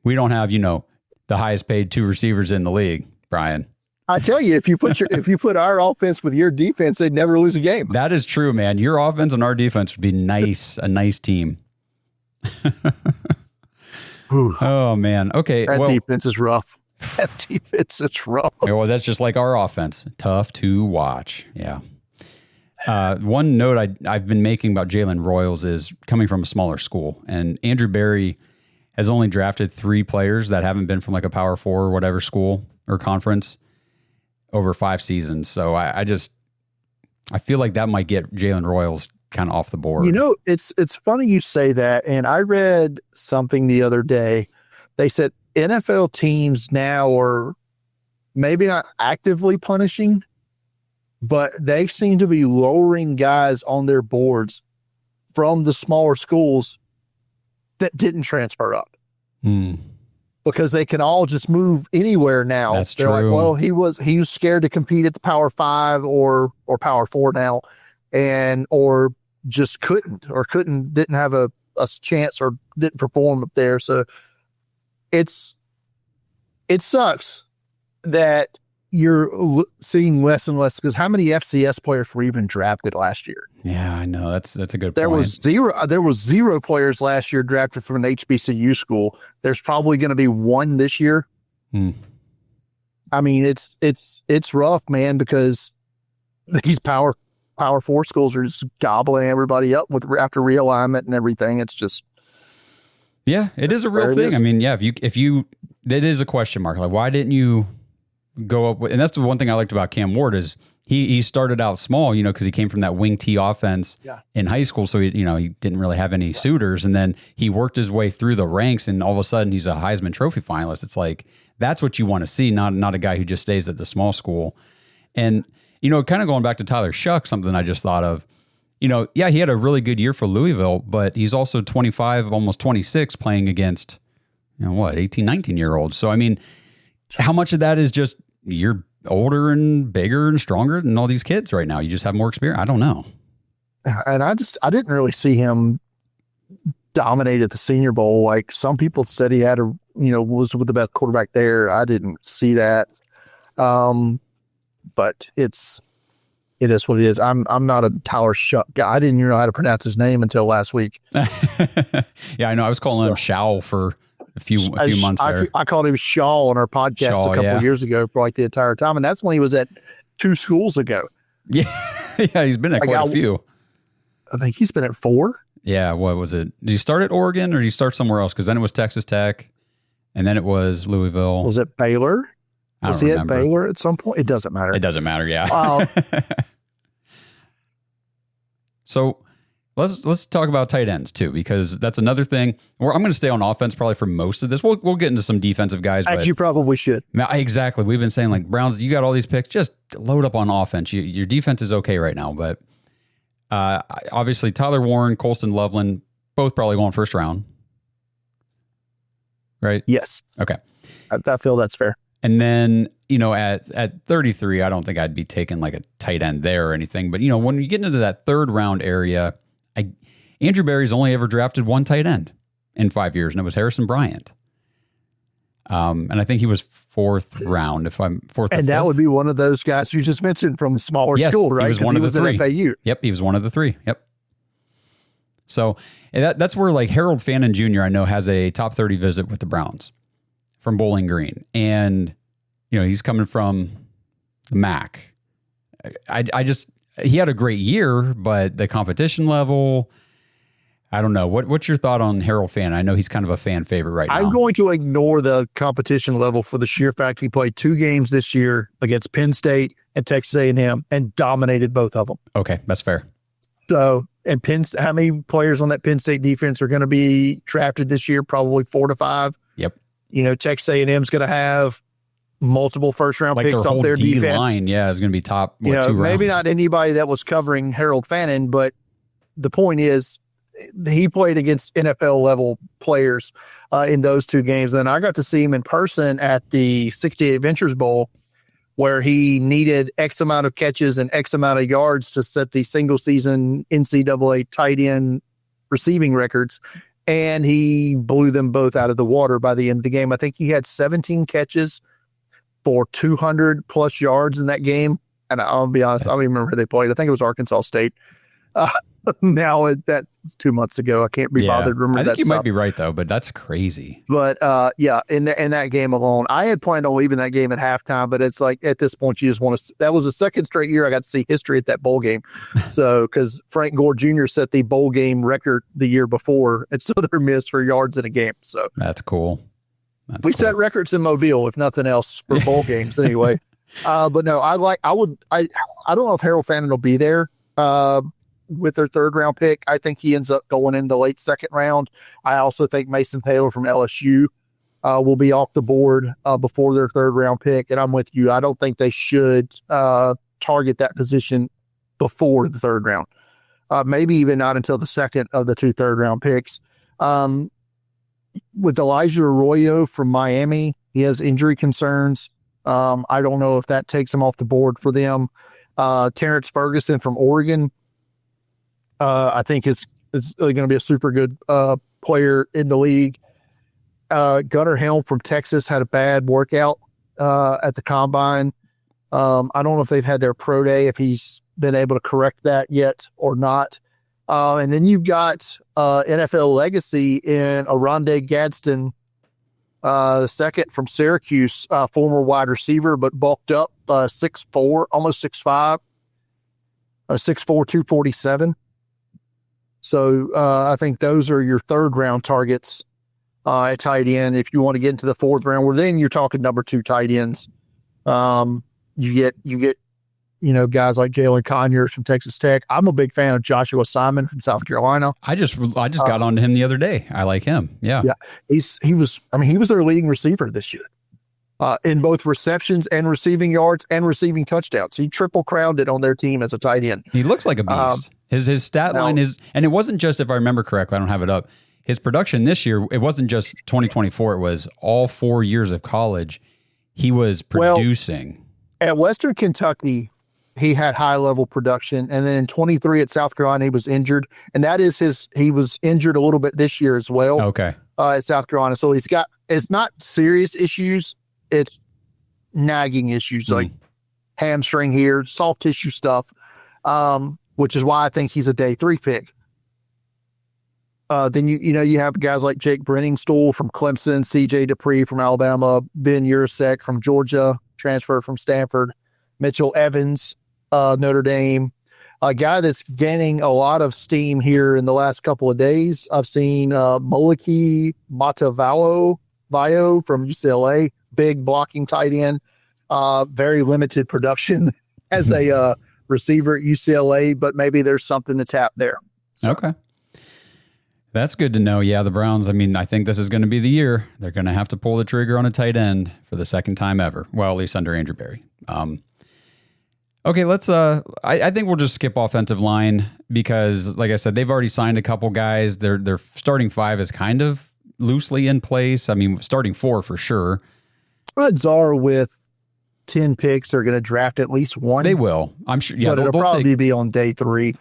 We don't have, the highest paid 2 receivers in the league, Brian. I tell you, if you put our offense with your defense, they'd never lose a game. That is true, man. Your offense and our defense would be nice, a nice team. Oh, man. Okay. That defense is rough. That defense is rough. Well, that's just like our offense. Tough to watch. Yeah. One note I've been making about Jalen Royals is coming from a smaller school, and Andrew Berry has only drafted 3 players that haven't been from like a Power 4 or whatever school or conference over 5 seasons. So I feel like that might get Jalen Royals kind of off the board. It's funny you say that. And I read something the other day. They said NFL teams now are maybe not actively punishing, but they seem to be lowering guys on their boards from the smaller schools that didn't transfer up. Because they can all just move anywhere now. That's They're true. like, well, he was scared to compete at the Power 5 or Power 4 now, or just didn't have a chance or didn't perform up there. So it sucks that you're seeing less and less, because how many FCS players were even drafted last year? Yeah, I know. That's a good point. There was 0 players last year drafted from an HBCU school. There's probably going to be 1 this year. I mean, it's rough, man, because these Power 4 schools are just gobbling everybody up after realignment and everything. It's just, yeah, it is a real thing. I mean, yeah, if you that is a question mark. Like, why didn't you go up with, and that's the one thing I liked about Cam Ward is he started out small, because he came from that wing T offense in high school. So he didn't really have any suitors. And then he worked his way through the ranks, and all of a sudden he's a Heisman Trophy finalist. It's like, that's what you want to see, not a guy who just stays at the small school. And, kind of going back to Tyler Shough, something I just thought of, yeah, he had a really good year for Louisville, but he's also 25, almost 26 playing against, 18, 19-year-olds. So, I mean, how much of that is just you're older and bigger and stronger than all these kids right now? You just have more experience. I don't know. And I didn't really see him dominate at the Senior Bowl. Like some people said he had was with the best quarterback there. I didn't see that. But it is what it is. I'm not a Tyler Shough guy. I didn't even know how to pronounce his name until last week. Yeah, I know. I was calling him Shough for a few months there. I called him Shough on our podcast a couple of years ago for like the entire time. And that's when he was at 2 schools ago. Yeah. Yeah. He's been at quite a few. I think he's been at 4. Yeah, what was it? Did you start at Oregon or did you start somewhere else? Because then it was Texas Tech, and then it was Louisville. Was it Baylor? Was he at Baylor at some point? It doesn't matter. It doesn't matter, yeah. So let's talk about tight ends too, because that's another thing. I'm going to stay on offense probably for most of this. We'll get into some defensive guys. As you probably should. Exactly. We've been saying, like, Browns, you got all these picks, just load up on offense. Your defense is okay right now, but obviously Tyler Warren, Colston Loveland, both probably going first round. Right? Yes. Okay. I feel that's fair. And then, at 33, I don't think I'd be taking like a tight end there or anything. But, when you get into that third round area, Andrew Berry's only ever drafted one tight end in 5 years, and it was Harrison Bryant. And I think he was fourth round, if I'm fourth. And that would be one of those guys you just mentioned from a smaller school, right? He was one of the three. At FAU. Yep, he was one of the three. Yep. So that's where, like, Harold Fannin Jr., I know, has a top 30 visit with the Browns from Bowling Green. And, he's coming from the MAC. He had a great year, but the competition level, I don't know. What's your thought on Harold Fannin? I know he's kind of a fan favorite right now. I'm going to ignore the competition level for the sheer fact he played 2 games this year against Penn State and Texas A&M and dominated both of them. Okay, that's fair. So, and how many players on that Penn State defense are going to be drafted this year? Probably 4 to 5. Yep. Texas A&M is going to have multiple first-round picks off their defense. Line, yeah, is going to be top 2 rounds. Maybe not anybody that was covering Harold Fannin, but the point is he played against NFL-level players in those 2 games. And I got to see him in person at the 68 Ventures Bowl, where he needed X amount of catches and X amount of yards to set the single-season NCAA tight end receiving records. And he blew them both out of the water by the end of the game. I think he had 17 catches for 200-plus yards in that game. And I'll be honest, I don't even remember who they played. I think it was Arkansas State. Now, that's 2 months ago. I can't be bothered to remember that. I think you might be right, though, but that's crazy. But, in that game alone, I had planned on leaving that game at halftime, but it's like, at this point, you just want to – that was the second straight year I got to see history at that bowl game. So, because Frank Gore Jr. set the bowl game record the year before at Southern Miss for yards in a game. So that's cool. We set records in Mobile, if nothing else, for bowl games anyway. But no, I don't know if Harold Fannin will be there with their third round pick. I think he ends up going in the late second round. I also think Mason Taylor from LSU will be off the board before their third round pick. And I'm with you. I don't think they should target that position before the third round. Maybe even not until the second of the 2 third round picks. With Elijah Arroyo from Miami, he has injury concerns. I don't know if that takes him off the board for them. Terrence Ferguson from Oregon, I think is going to be a super good player in the league. Gunnar Helm from Texas had a bad workout at the combine. I don't know if they've had their pro day, if he's been able to correct that yet or not. And then you've got NFL legacy in Oronde Gadsden, second from Syracuse, former wide receiver, but bulked up 6'4", almost 6'5", 6'4", 247. So I think those are your third round targets at tight end. If you want to get into the fourth round, well, then you're talking number 2 tight ends. You get guys like Jalen Conyers from Texas Tech. I'm a big fan of Joshua Simon from South Carolina. I just got onto him the other day. I like him. Yeah. He was their leading receiver this year. In both receptions and receiving yards and receiving touchdowns. He triple crowned it on their team as a tight end. He looks like a beast. His stat line is, and it wasn't just, if I remember correctly, I don't have it up, his production this year, it wasn't just 2024, it was all 4 years of college. He was producing. At Western Kentucky, he had high-level production, and then in 23 at South Carolina, he was injured, and he was injured a little bit this year as well. Okay. At South Carolina. So it's not serious issues, it's nagging issues like hamstring here, soft tissue stuff, which is why I think he's a day 3 pick. Then you have guys like Jake Brenningstool from Clemson, CJ Dupree from Alabama, Ben Urasek from Georgia, transfer from Stanford, Mitchell Evans, Notre Dame, A guy that's gaining a lot of steam here in the last couple of days, I've seen Moliki Matavalo from UCLA, big blocking tight end, very limited production as a receiver at UCLA, but maybe there's something to tap there. So. Okay. That's good to know. Yeah, the Browns, I mean, I think this is going to be the year. They're going to have to pull the trigger on a tight end for the second time ever. Well, at least under Andrew Berry. Okay, let's, I think we'll just skip offensive line because, like I said, they've already signed a couple guys. Their starting five is kind of loosely in place. I mean, starting four for sure. Odds are with 10 picks, they're going to draft at least one. They will. I'm sure. Yeah, but it'll probably be on day 3.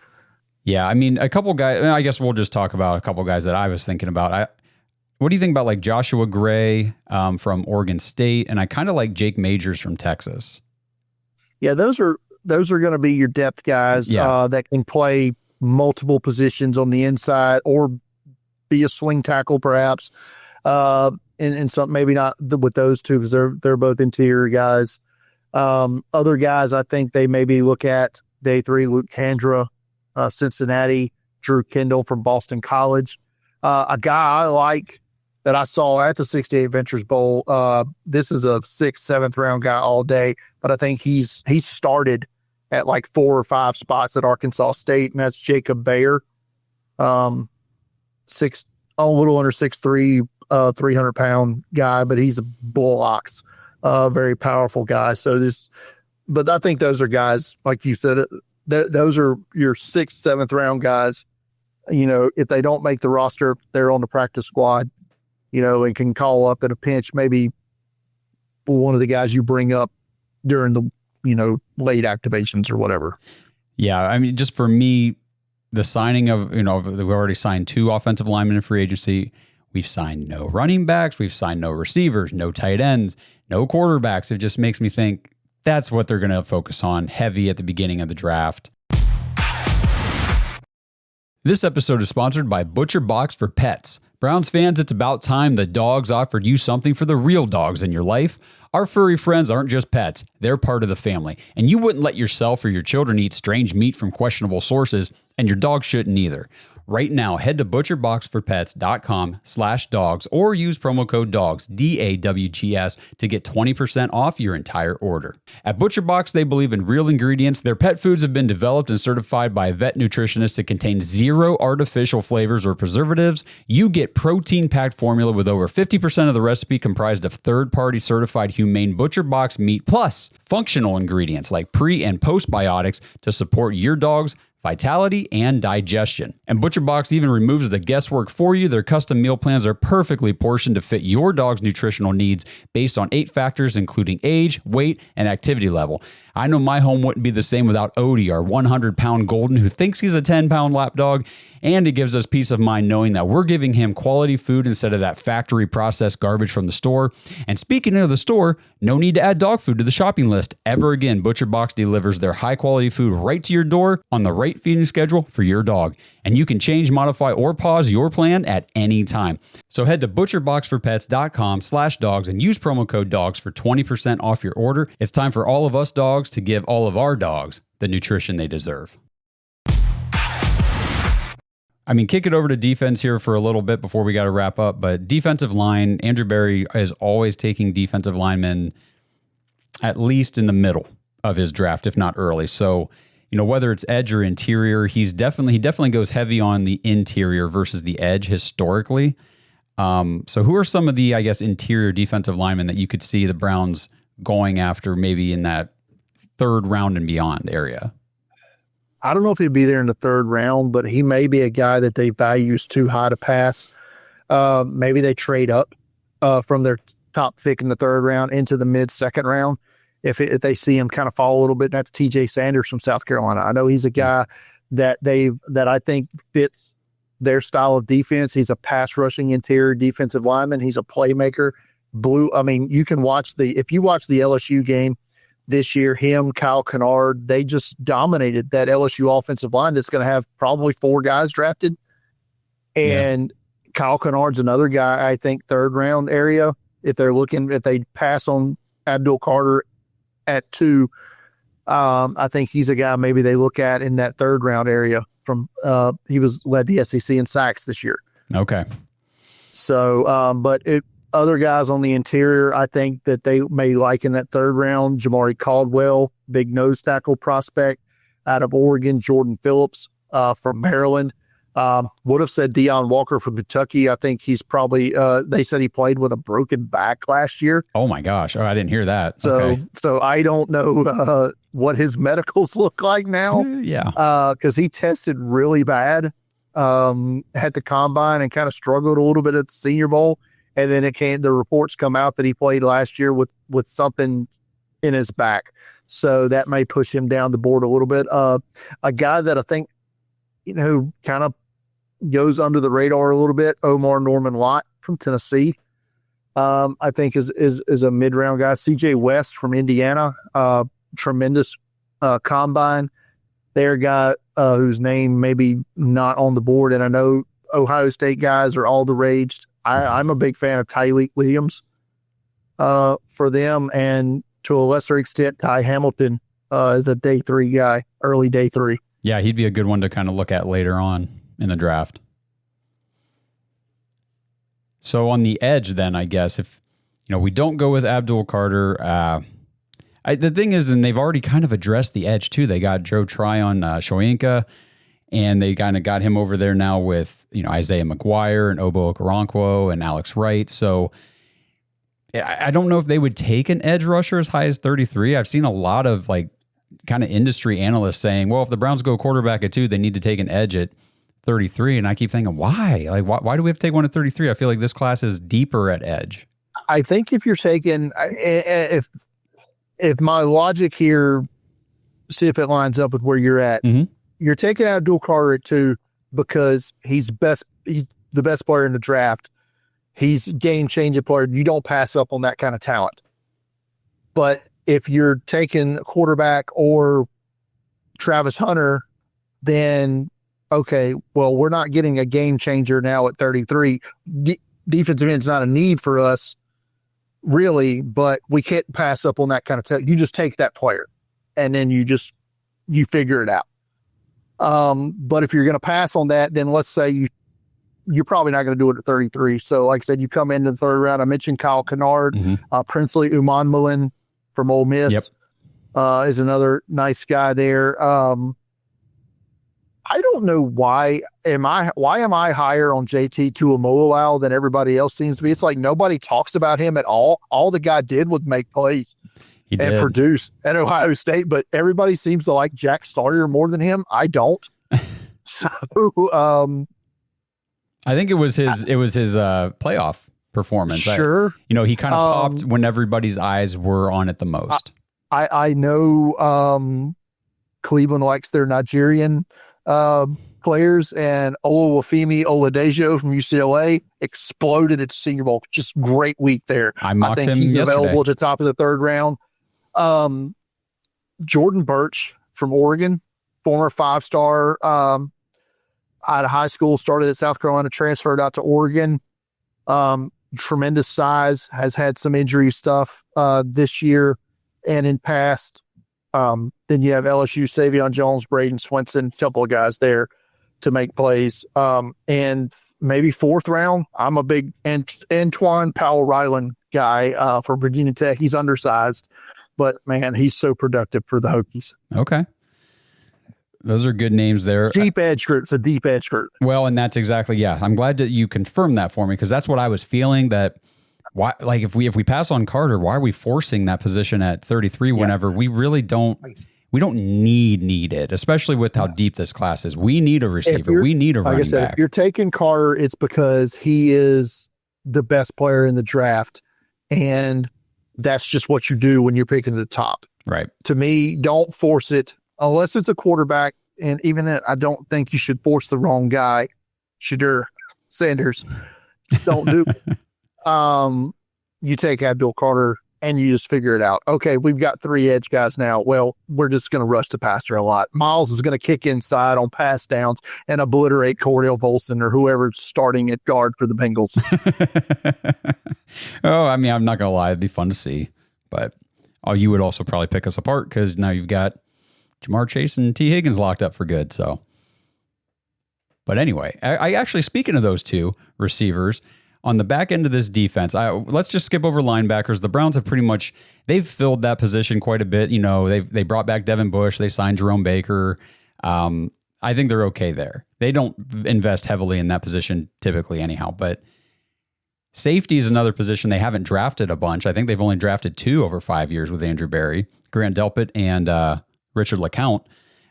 Yeah, I mean, a couple guys, I guess we'll just talk about a couple guys that I was thinking about. What do you think about like Joshua Gray from Oregon State? And I kind of like Jake Majors from Texas. Yeah, those are going to be your depth guys that can play multiple positions on the inside or be a swing tackle perhaps. And some, maybe not with those two because they're both interior guys. Other guys, I think they maybe look at day 3, Luke Handra, Cincinnati, Drew Kendall from Boston College. A guy I like that I saw at the 68 Ventures Bowl. This is a 6th, 7th round guy all day, but I think he's started at like 4 or 5 spots at Arkansas State, and that's Jacob Bayer. A little under 6'3", 300-pound guy, but he's a bull ox, very powerful guy. But I think those are guys, like you said, those are your 6th, 7th round guys. You know, if they don't make the roster, they're on the practice squad, you know, and can call up at a pinch, maybe one of the guys you bring up during the, you know, late activations or whatever. Yeah. I mean, just for me, the signing of, you know, we've already signed 2 offensive linemen in free agency. We've signed no running backs. We've signed no receivers, no tight ends, no quarterbacks. It just makes me think that's what they're going to focus on heavy at the beginning of the draft. This episode is sponsored by Butcher Box for Pets. Browns fans, it's about time the Dawgs offered you something for the real dogs in your life. Our furry friends aren't just pets, they're part of the family. And you wouldn't let yourself or your children eat strange meat from questionable sources, and your dog shouldn't either. Right now, head to butcherboxforpets.com/dogs or use promo code DAWGS, DAWGS, to get 20% off your entire order. At ButcherBox, they believe in real ingredients. Their pet foods have been developed and certified by a vet nutritionist to contain 0 artificial flavors or preservatives. You get protein-packed formula with over 50% of the recipe comprised of third-party certified humane ButcherBox meat, plus functional ingredients like pre- and postbiotics to support your dog's vitality and digestion. And ButcherBox even removes the guesswork for you. Their custom meal plans are perfectly portioned to fit your dog's nutritional needs based on 8 factors, including age, weight, and activity level. I know my home wouldn't be the same without Odie, our 100-pound golden who thinks he's a 10-pound lap dog. And it gives us peace of mind knowing that we're giving him quality food instead of that factory processed garbage from the store. And speaking of the store, no need to add dog food to the shopping list ever again. ButcherBox delivers their high-quality food right to your door on the right feeding schedule for your dog. And you can change, modify, or pause your plan at any time. So head to butcherboxforpets.com/dogs and use promo code DAWGS for 20% off your order. It's time for all of us dogs to give all of our dogs the nutrition they deserve. I mean, kick it over to defense here for a little bit before we got to wrap up. But defensive line, Andrew Berry is always taking defensive linemen at least in the middle of his draft, if not early. So, you know, whether it's edge or interior, he definitely goes heavy on the interior versus the edge historically. So who are some of the, I guess, interior defensive linemen that you could see the Browns going after maybe in that 3rd round and beyond area? I don't know if he'd be there in the 3rd round, but he may be a guy that they value is too high to pass. Maybe they trade up from their top pick in the 3rd round into the mid-2nd round. If they see him kind of fall a little bit, that's TJ Sanders from South Carolina. I know he's a guy that I think fits their style of defense. He's a pass rushing interior defensive lineman. He's a playmaker. You can watch if you watch the LSU game this year, him, Kyle Kennard, they just dominated that LSU offensive line that's going to have probably 4 guys drafted. And Kyle Kennard's another guy, I think, 3rd round area. If they pass on Abdul Carter at 2, I think he's a guy maybe they look at in that third round area. He led the SEC in sacks this year. Okay. So, but other guys on the interior, I think that they may like in that third round. Jamari Caldwell, big nose tackle prospect out of Oregon. Jordan Phillips from Maryland. Would have said Deion Walker from Kentucky. I think he's probably, they said he played with a broken back last year. Oh my gosh. Oh, I didn't hear that. So, okay. So I don't know what his medicals look like now. Yeah. Cause he tested really bad, had the combine and kind of struggled a little bit at the Senior Bowl. And then the reports come out that he played last year with something in his back. So that may push him down the board a little bit. A guy that I think, kind of goes under the radar a little bit, Omar Norman Lott from Tennessee. I think is a mid-round guy. CJ West from Indiana, tremendous combine. They're a guy whose name maybe not on the board. And I know Ohio State guys are all the rage. I'm a big fan of Tyleek Williams for them, and to a lesser extent, Ty Hamilton is a day 3 guy, early day 3. Yeah, he'd be a good one to kind of look at later on in the draft. So on the edge, then I guess if we don't go with Abdul Carter, the thing is, and they've already kind of addressed the edge too. They got Joe Tryon Shoinka, and they kind of got him over there now with Isaiah McGuire and Obo Okoronkwo and Alex Wright. So I don't know if they would take an edge rusher as high as 33. I've seen a lot of kind of industry analysts saying, well, if the Browns go quarterback at 2, they need to take an edge at 33. And I keep thinking, why? Why do we have to take one at 33? I feel like this class is deeper at edge. I think if you're taking, if my logic here, see if it lines up with where you're at. Mm-hmm. You're taking Abdul Carter at 2 because he's the best player in the draft. He's a game-changing player. You don't pass up on that kind of talent. But if you're taking a quarterback or Travis Hunter, then, okay, well, we're not getting a game-changer now at 33. Defensive end's not a need for us, really, but we can't pass up on that kind of talent. You just take that player, and then you figure it out. But if you're going to pass on that, then let's say you're probably not going to do it at 33. So like I said, you come into the third round. I mentioned Kyle Kennard, Princely Umanmielen from Ole Miss, is another nice guy there. I don't know why am I higher on JT Tuimoloau than everybody else seems to be. It's like nobody talks about him at all. All the guy did was make plays and produce at Ohio State, but everybody seems to like Jack Sawyer more than him. I don't. So, I think it was his playoff performance. Sure. He kind of popped when everybody's eyes were on it the most. I know Cleveland likes their Nigerian players, and Olawufemi Oladejo from UCLA exploded at Senior Bowl. Just great week there. I mocked him he's yesterday. Available at the top of the third round. Jordan Birch from Oregon, former 5-star out of high school, started at South Carolina, transferred out to Oregon. Tremendous size, has had some injury stuff this year and in past. Then you have LSU, Savion Jones, Braden Swinson, a couple of guys there to make plays. And maybe 4th round, I'm a big Antoine Powell-Ryland guy for Virginia Tech. He's undersized, but, man, he's so productive for the Hokies. Okay. Those are good names there. Deep edge group. It's a deep edge group. Well, and that's exactly, yeah. I'm glad that you confirmed that for me, because that's what I was feeling, that why, if we pass on Carter, why are we forcing that position at 33 whenever we really don't need it, especially with how deep this class is. We need a receiver. We need a running back. If you're taking Carter, it's because he is the best player in the draft, and that's just what you do when you're picking the top. Right. To me, don't force it unless it's a quarterback, and even then, I don't think you should force the wrong guy. Shadur Sanders, don't do it. You take Abdul Carter and you just figure it out. Okay, we've got 3 edge guys now. Well, we're just going to rush the passer a lot. Miles is going to kick inside on pass downs and obliterate Cordell Volson or whoever's starting at guard for the Bengals. Oh, I mean, I'm not going to lie. It'd be fun to see. But you would also probably pick us apart because now you've got Jamar Chase and T. Higgins locked up for good. So, but anyway, I actually, speaking of those two receivers, on the back end of this defense, let's just skip over linebackers. The Browns have pretty much, they've filled that position quite a bit. You know, they brought back Devin Bush. They signed Jerome Baker. I think they're okay there. They don't invest heavily in that position typically anyhow, but safety is another position they haven't drafted a bunch. I think they've only drafted 2 over 5 years with Andrew Berry, Grant Delpit and Richard LeCount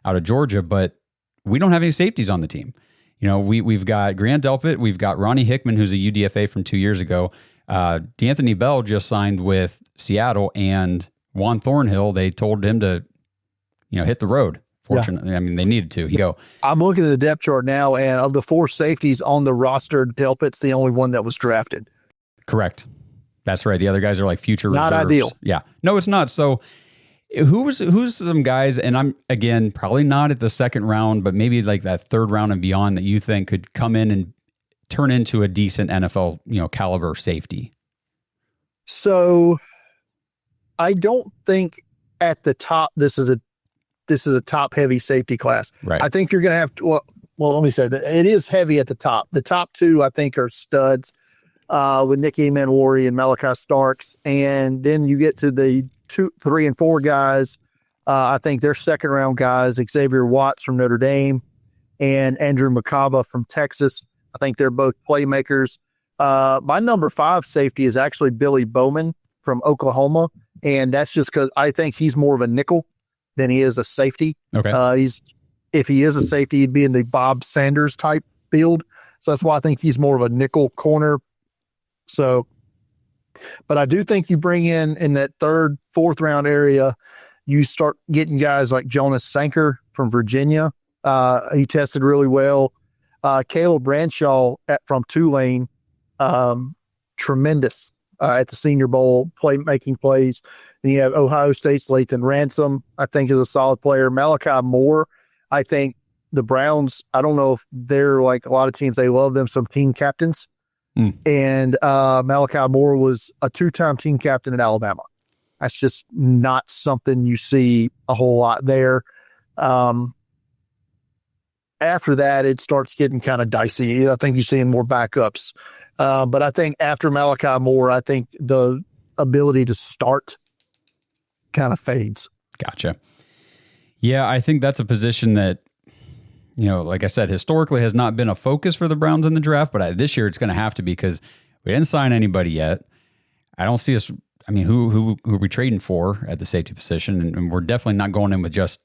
out of Georgia, but we don't have any safeties on the team. You know, we've got Grant Delpit, we've got Ronnie Hickman, who's a UDFA from 2 years ago. D'Anthony Bell just signed with Seattle, and Juan Thornhill, they told him to, hit the road. Fortunately, I mean, they needed to. I'm looking at the depth chart now, and of the 4 safeties on the roster, Delpit's the only one that was drafted. Correct. That's right. The other guys are like future reserves. Not ideal. Yeah. No, it's not. So who's some guys, and I'm, again, probably not at the second round, but maybe like that third round and beyond that you think could come in and turn into a decent NFL, caliber safety? So I don't think at the top, this is a top heavy safety class. Right. I think you're going to have to, well, let me say that it is heavy at the top. The top 2, I think, are studs with Nicky Manwari and Malachi Starks. And then you get to the 2, 3, and 4 guys. I think they're second round guys, Xavier Watts from Notre Dame and Andrew McCaba from Texas. I think they're both playmakers. My number 5 safety is actually Billy Bowman from Oklahoma. And that's just because I think he's more of a nickel than he is a safety. Okay. If he is a safety, he'd be in the Bob Sanders type field. So that's why I think he's more of a nickel corner. So, but I do think you bring in that 3rd, 4th round area, you start getting guys like Jonas Sanker from Virginia. He tested really well. Caleb Bradshaw from Tulane, tremendous at the Senior Bowl, making plays. And you have Ohio State's Lathan Ransom, I think, is a solid player. Malachi Moore, I think the Browns, I don't know if they're like a lot of teams, they love them some team captains. And Malachi Moore was a 2-time team captain at Alabama. That's just not something you see a whole lot there. After that, it starts getting kind of dicey. I think you're seeing more backups. But I think after Malachi Moore, I think the ability to start kind of fades. Gotcha. Yeah, I think that's a position that, like I said, historically has not been a focus for the Browns in the draft, but this year it's going to have to be because we didn't sign anybody yet. I don't see us. I mean, who are we trading for at the safety position? And we're definitely not going in with just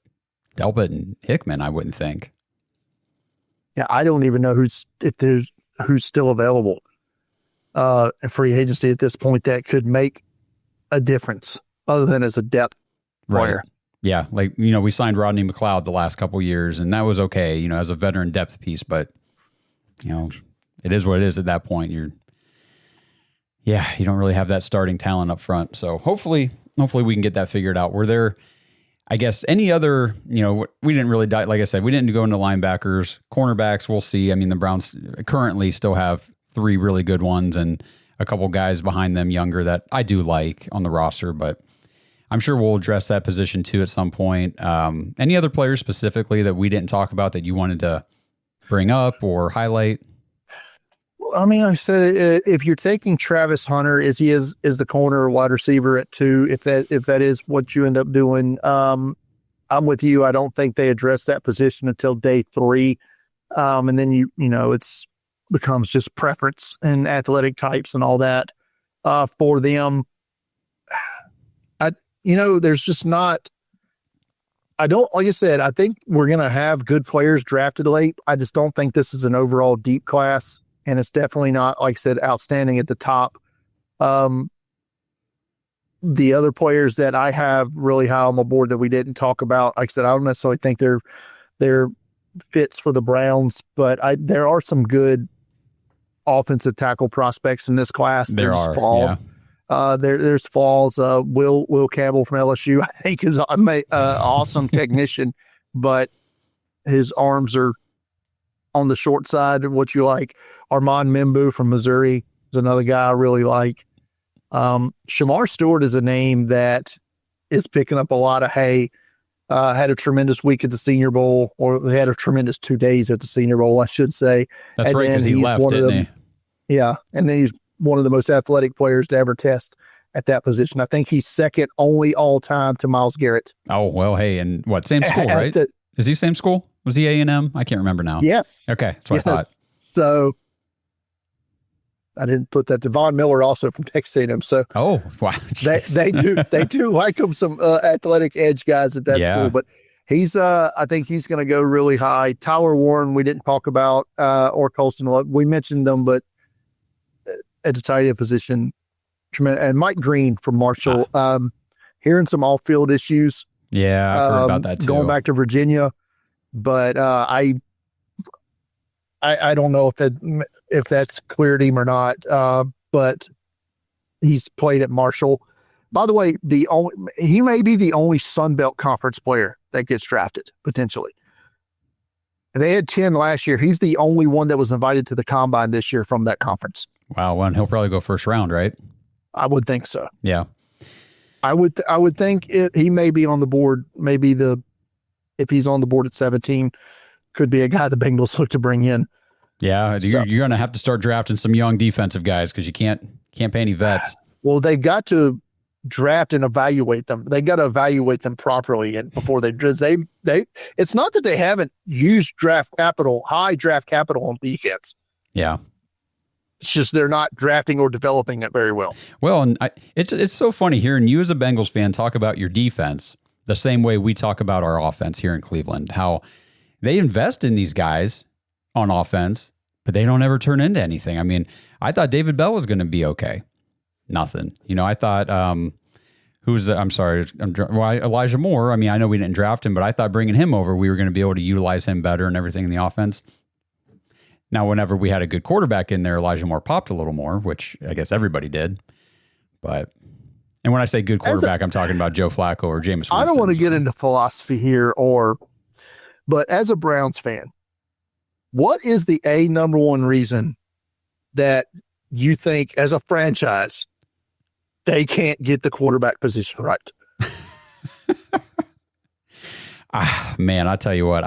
Delpit and Hickman, I wouldn't think. Yeah, I don't even know who's still available in free agency at this point that could make a difference other than as a depth player. Right. Yeah, like, we signed Rodney McLeod the last couple of years, and that was okay, as a veteran depth piece, but, it is what it is at that point. You don't really have that starting talent up front. So hopefully we can get that figured out. Were there, I guess, any other, we didn't really like I said, we didn't go into linebackers, cornerbacks, we'll see. I mean, the Browns currently still have 3 really good ones and a couple guys behind them younger that I do like on the roster, but I'm sure we'll address that position too at some point. Any other players specifically that we didn't talk about that you wanted to bring up or highlight? I mean, like I said, if you're taking Travis Hunter, is the corner or wide receiver at 2, if that is what you end up doing, I'm with you. I don't think they address that position until day 3. And then it's becomes just preference and athletic types and all that for them. There's just not, like I said, I think we're going to have good players drafted late. I just don't think this is an overall deep class, and it's definitely not, like I said, outstanding at the top. The other players that I have really high on my board that we didn't talk about, like I said, I don't necessarily think they're fits for the Browns, but there are some good offensive tackle prospects in this class. There are, yeah. There's flaws. Will Campbell from LSU, I think, is an awesome technician, but his arms are on the short side of what you like. Armand Membu from Missouri is another guy I really like. Shamar Stewart is a name that is picking up a lot of hay. Had a tremendous week at the Senior Bowl, or they had a tremendous 2 days at the Senior Bowl, I should say. That's and right, because he left, didn't he? Yeah, and then he's one of the most athletic players to ever test at that position. I think he's second only all time to Myles Garrett. Oh, well, hey, and what, same school, right? Is he same school? Was he A&M? I can't remember now. Yes. Okay, that's what I thought. So I didn't put that. Devon Miller also from Texas A&M. So wow, they do like him some athletic edge guys at that school. But he's I think he's going to go really high. Tyler Warren we didn't talk about, or Colston. We mentioned them, but at the tight end position, tremendous. And Mike Green from Marshall, hearing some off field issues. Yeah, I've heard about that too. Going back to Virginia, but I don't know if that's cleared him or not. But he's played at Marshall. By the way, he may be the only Sun Belt Conference player that gets drafted potentially. They had 10 last year. He's the only one that was invited to the combine this year from that conference. Wow, well, and he'll probably go first round, right? I would think so. Yeah, I would think he may be on the board. Maybe if he's on the board at 17, could be a guy the Bengals look to bring in. Yeah, you're going to have to start drafting some young defensive guys because you can't pay any vets. Well, they've got to draft and evaluate them. They got to evaluate them properly, and before they it's not that they haven't used high draft capital on defense. Yeah. It's just they're not drafting or developing it very well. Well, and it's so funny hearing you as a Bengals fan talk about your defense the same way we talk about our offense here in Cleveland, how they invest in these guys on offense, but they don't ever turn into anything. I mean, I thought David Bell was going to be okay. Nothing. I thought, Elijah Moore. I mean, I know we didn't draft him, but I thought bringing him over, we were going to be able to utilize him better and everything in the offense. Now, whenever we had a good quarterback in there, Elijah Moore popped a little more, which I guess everybody did. And when I say good quarterback, I'm talking about Joe Flacco or Jameis Winston. I don't want to get into philosophy here, but as a Browns fan, what is the number one reason that you think as a franchise they can't get the quarterback position right? Man, I tell you what,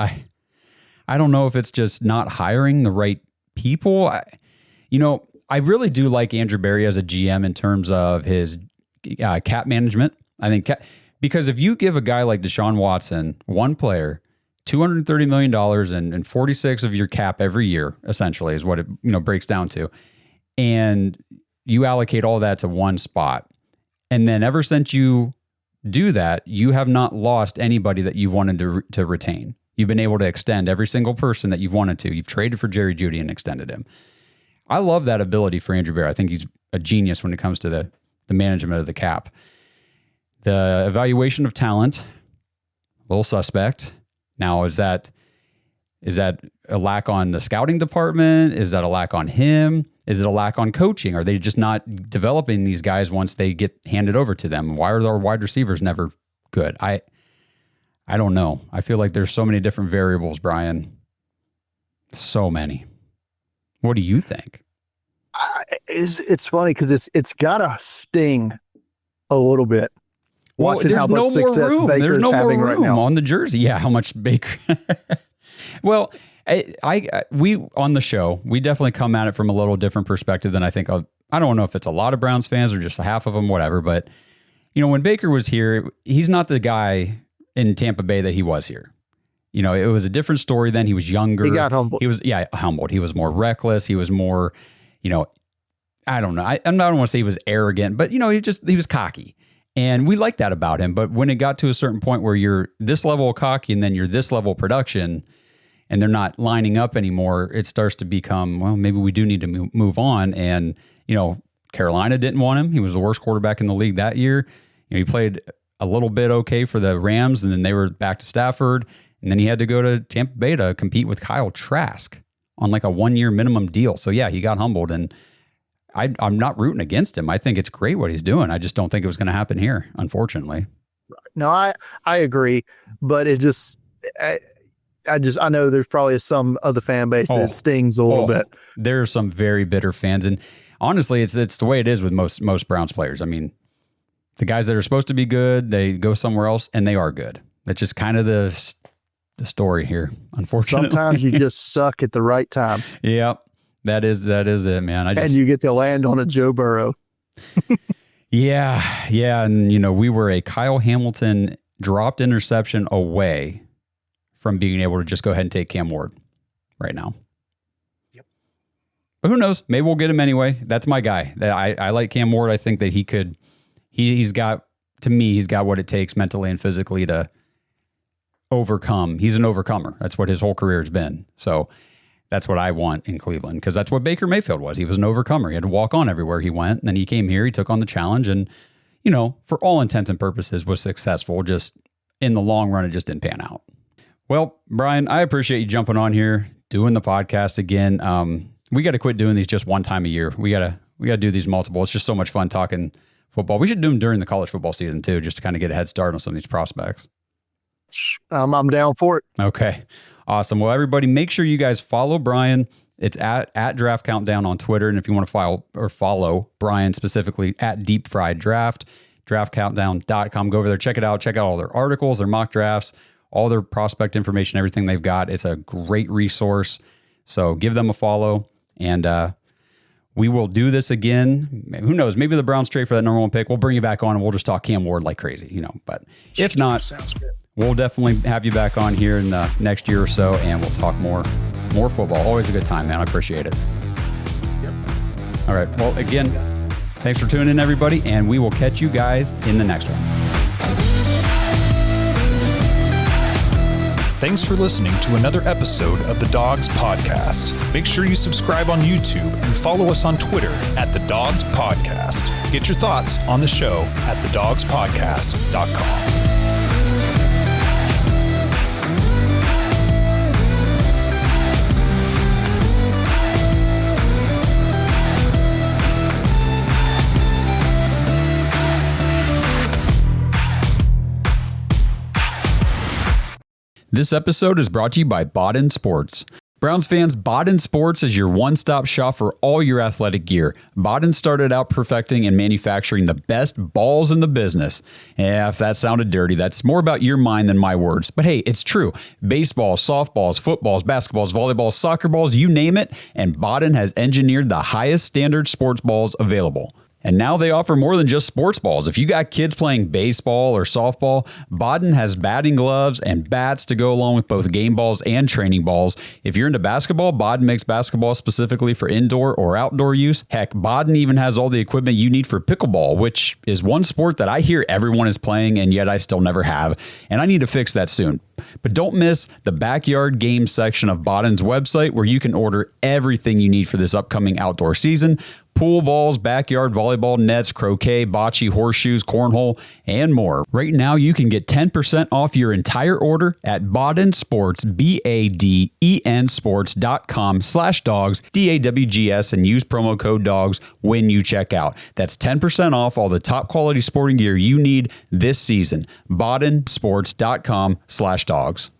I don't know if it's just not hiring the right people. I really do like Andrew Berry as a GM in terms of his cap management. I think because if you give a guy like Deshaun Watson, one player, $230 million and 46 of your cap every year, essentially, is what it breaks down to, and you allocate all that to one spot, and then ever since you do that, you have not lost anybody that you've wanted to retain. You've been able to extend every single person that you've wanted to. You've traded for Jerry Jeudy and extended him. I love that ability for Andrew Berry. I think he's a genius when it comes to the management of the cap. The evaluation of talent, a little suspect. Now, is that a lack on the scouting department? Is that a lack on him? Is it a lack on coaching? Are they just not developing these guys once they get handed over to them? Why are our wide receivers never good? I don't know. I feel like there's so many different variables, Brian. So many. What do you think? It's funny because it's got to sting a little bit. Well, there's no more room. There's no more room on the jersey. Yeah, how much Baker? Well, we on the show, we definitely come at it from a little different perspective than I think. I don't know if it's a lot of Browns fans or just half of them, whatever. But when Baker was here, he's not the guy in Tampa Bay that he was here. It was a different story then. He was younger. He got humbled. He was humbled. He was more reckless. He was more, I don't know. I don't want to say he was arrogant, but he was cocky. And we like that about him. But when it got to a certain point where you're this level of cocky and then you're this level of production and they're not lining up anymore, it starts to become, well, maybe we do need to move on. And, Carolina didn't want him. He was the worst quarterback in the league that year. He played a little bit okay for the Rams, and then they were back to Stafford. And then he had to go to Tampa Bay to compete with Kyle Trask on like a 1-year minimum deal. So, yeah, he got humbled. And I'm not rooting against him. I think it's great what he's doing. I just don't think it was going to happen here, unfortunately. No, I agree. But it just I know there's probably some other fan base that stings a little bit. There are some very bitter fans. And honestly, it's the way it is with most Browns players. I mean, The guys that are supposed to be good, they go somewhere else and they are good. That's just kind of the story here, unfortunately. Sometimes you just suck at the right time. Yep. That is it, man. And you get to land on a Joe Burrow. Yeah. And, we were a Kyle Hamilton dropped interception away from being able to just go ahead and take Cam Ward right now. Yep. But who knows? Maybe we'll get him anyway. That's my guy. I like Cam Ward. I think that he's got what it takes mentally and physically to overcome. He's an overcomer. That's what his whole career has been. So that's what I want in Cleveland, because that's what Baker Mayfield was. He was an overcomer. He had to walk on everywhere he went. And then he came here, he took on the challenge and, for all intents and purposes was successful. Just in the long run, it just didn't pan out. Well, Brian, I appreciate you jumping on here, doing the podcast again. We got to quit doing these just one time a year. We got to do these multiple. It's just so much fun talking football. We should do them during the college football season too, just to kind of get a head start on some of these prospects. I'm down for it. Okay. Awesome. Well, everybody, make sure you guys follow Brian. It's at Draft Countdown on Twitter. And if you want to follow Brian specifically at Deep Fried Draft, draftcountdown.com. Go over there, check it out. Check out all their articles, their mock drafts, all their prospect information, everything they've got. It's a great resource. So give them a follow. And we will do this again. Who knows? Maybe the Browns trade for that number 1 pick. We'll bring you back on and we'll just talk Cam Ward like crazy, But if not, sounds good. We'll definitely have you back on here in the next year or so, and we'll talk more football. Always a good time, man. I appreciate it. Yep. All right. Well, again, thanks for tuning in, everybody, and we will catch you guys in the next one. Thanks for listening to another episode of the Dawgs Podcast. Make sure you subscribe on YouTube and follow us on Twitter at the Dawgs Podcast. Get your thoughts on the show at thedawgspodcast.com. This episode is brought to you by Bodden Sports. Browns fans, Bodden Sports is your one-stop shop for all your athletic gear. Bodden started out perfecting and manufacturing the best balls in the business. Yeah, if that sounded dirty, that's more about your mind than my words. But hey, it's true. Baseballs, softballs, footballs, basketballs, volleyballs, soccer balls, you name it, and Bodden has engineered the highest standard sports balls available. And now they offer more than just sports balls. If you got kids playing baseball or softball, Bodden has batting gloves and bats to go along with both game balls and training balls. If you're into basketball, Bodden makes basketball specifically for indoor or outdoor use. Heck, Bodden even has all the equipment you need for pickleball, which is one sport that I hear everyone is playing and yet I still never have. And I need to fix that soon. But don't miss the backyard games section of Bodden's website, where you can order everything you need for this upcoming outdoor season. Pool balls, backyard volleyball nets, croquet, bocce, horseshoes, cornhole, and more. Right now, you can get 10% off your entire order at Bodden Sports, BADEN sports.com/dogs, DAWGS, and use promo code DOGS when you check out. That's 10% off all the top quality sporting gear you need this season. BoddenSports.com/dogs.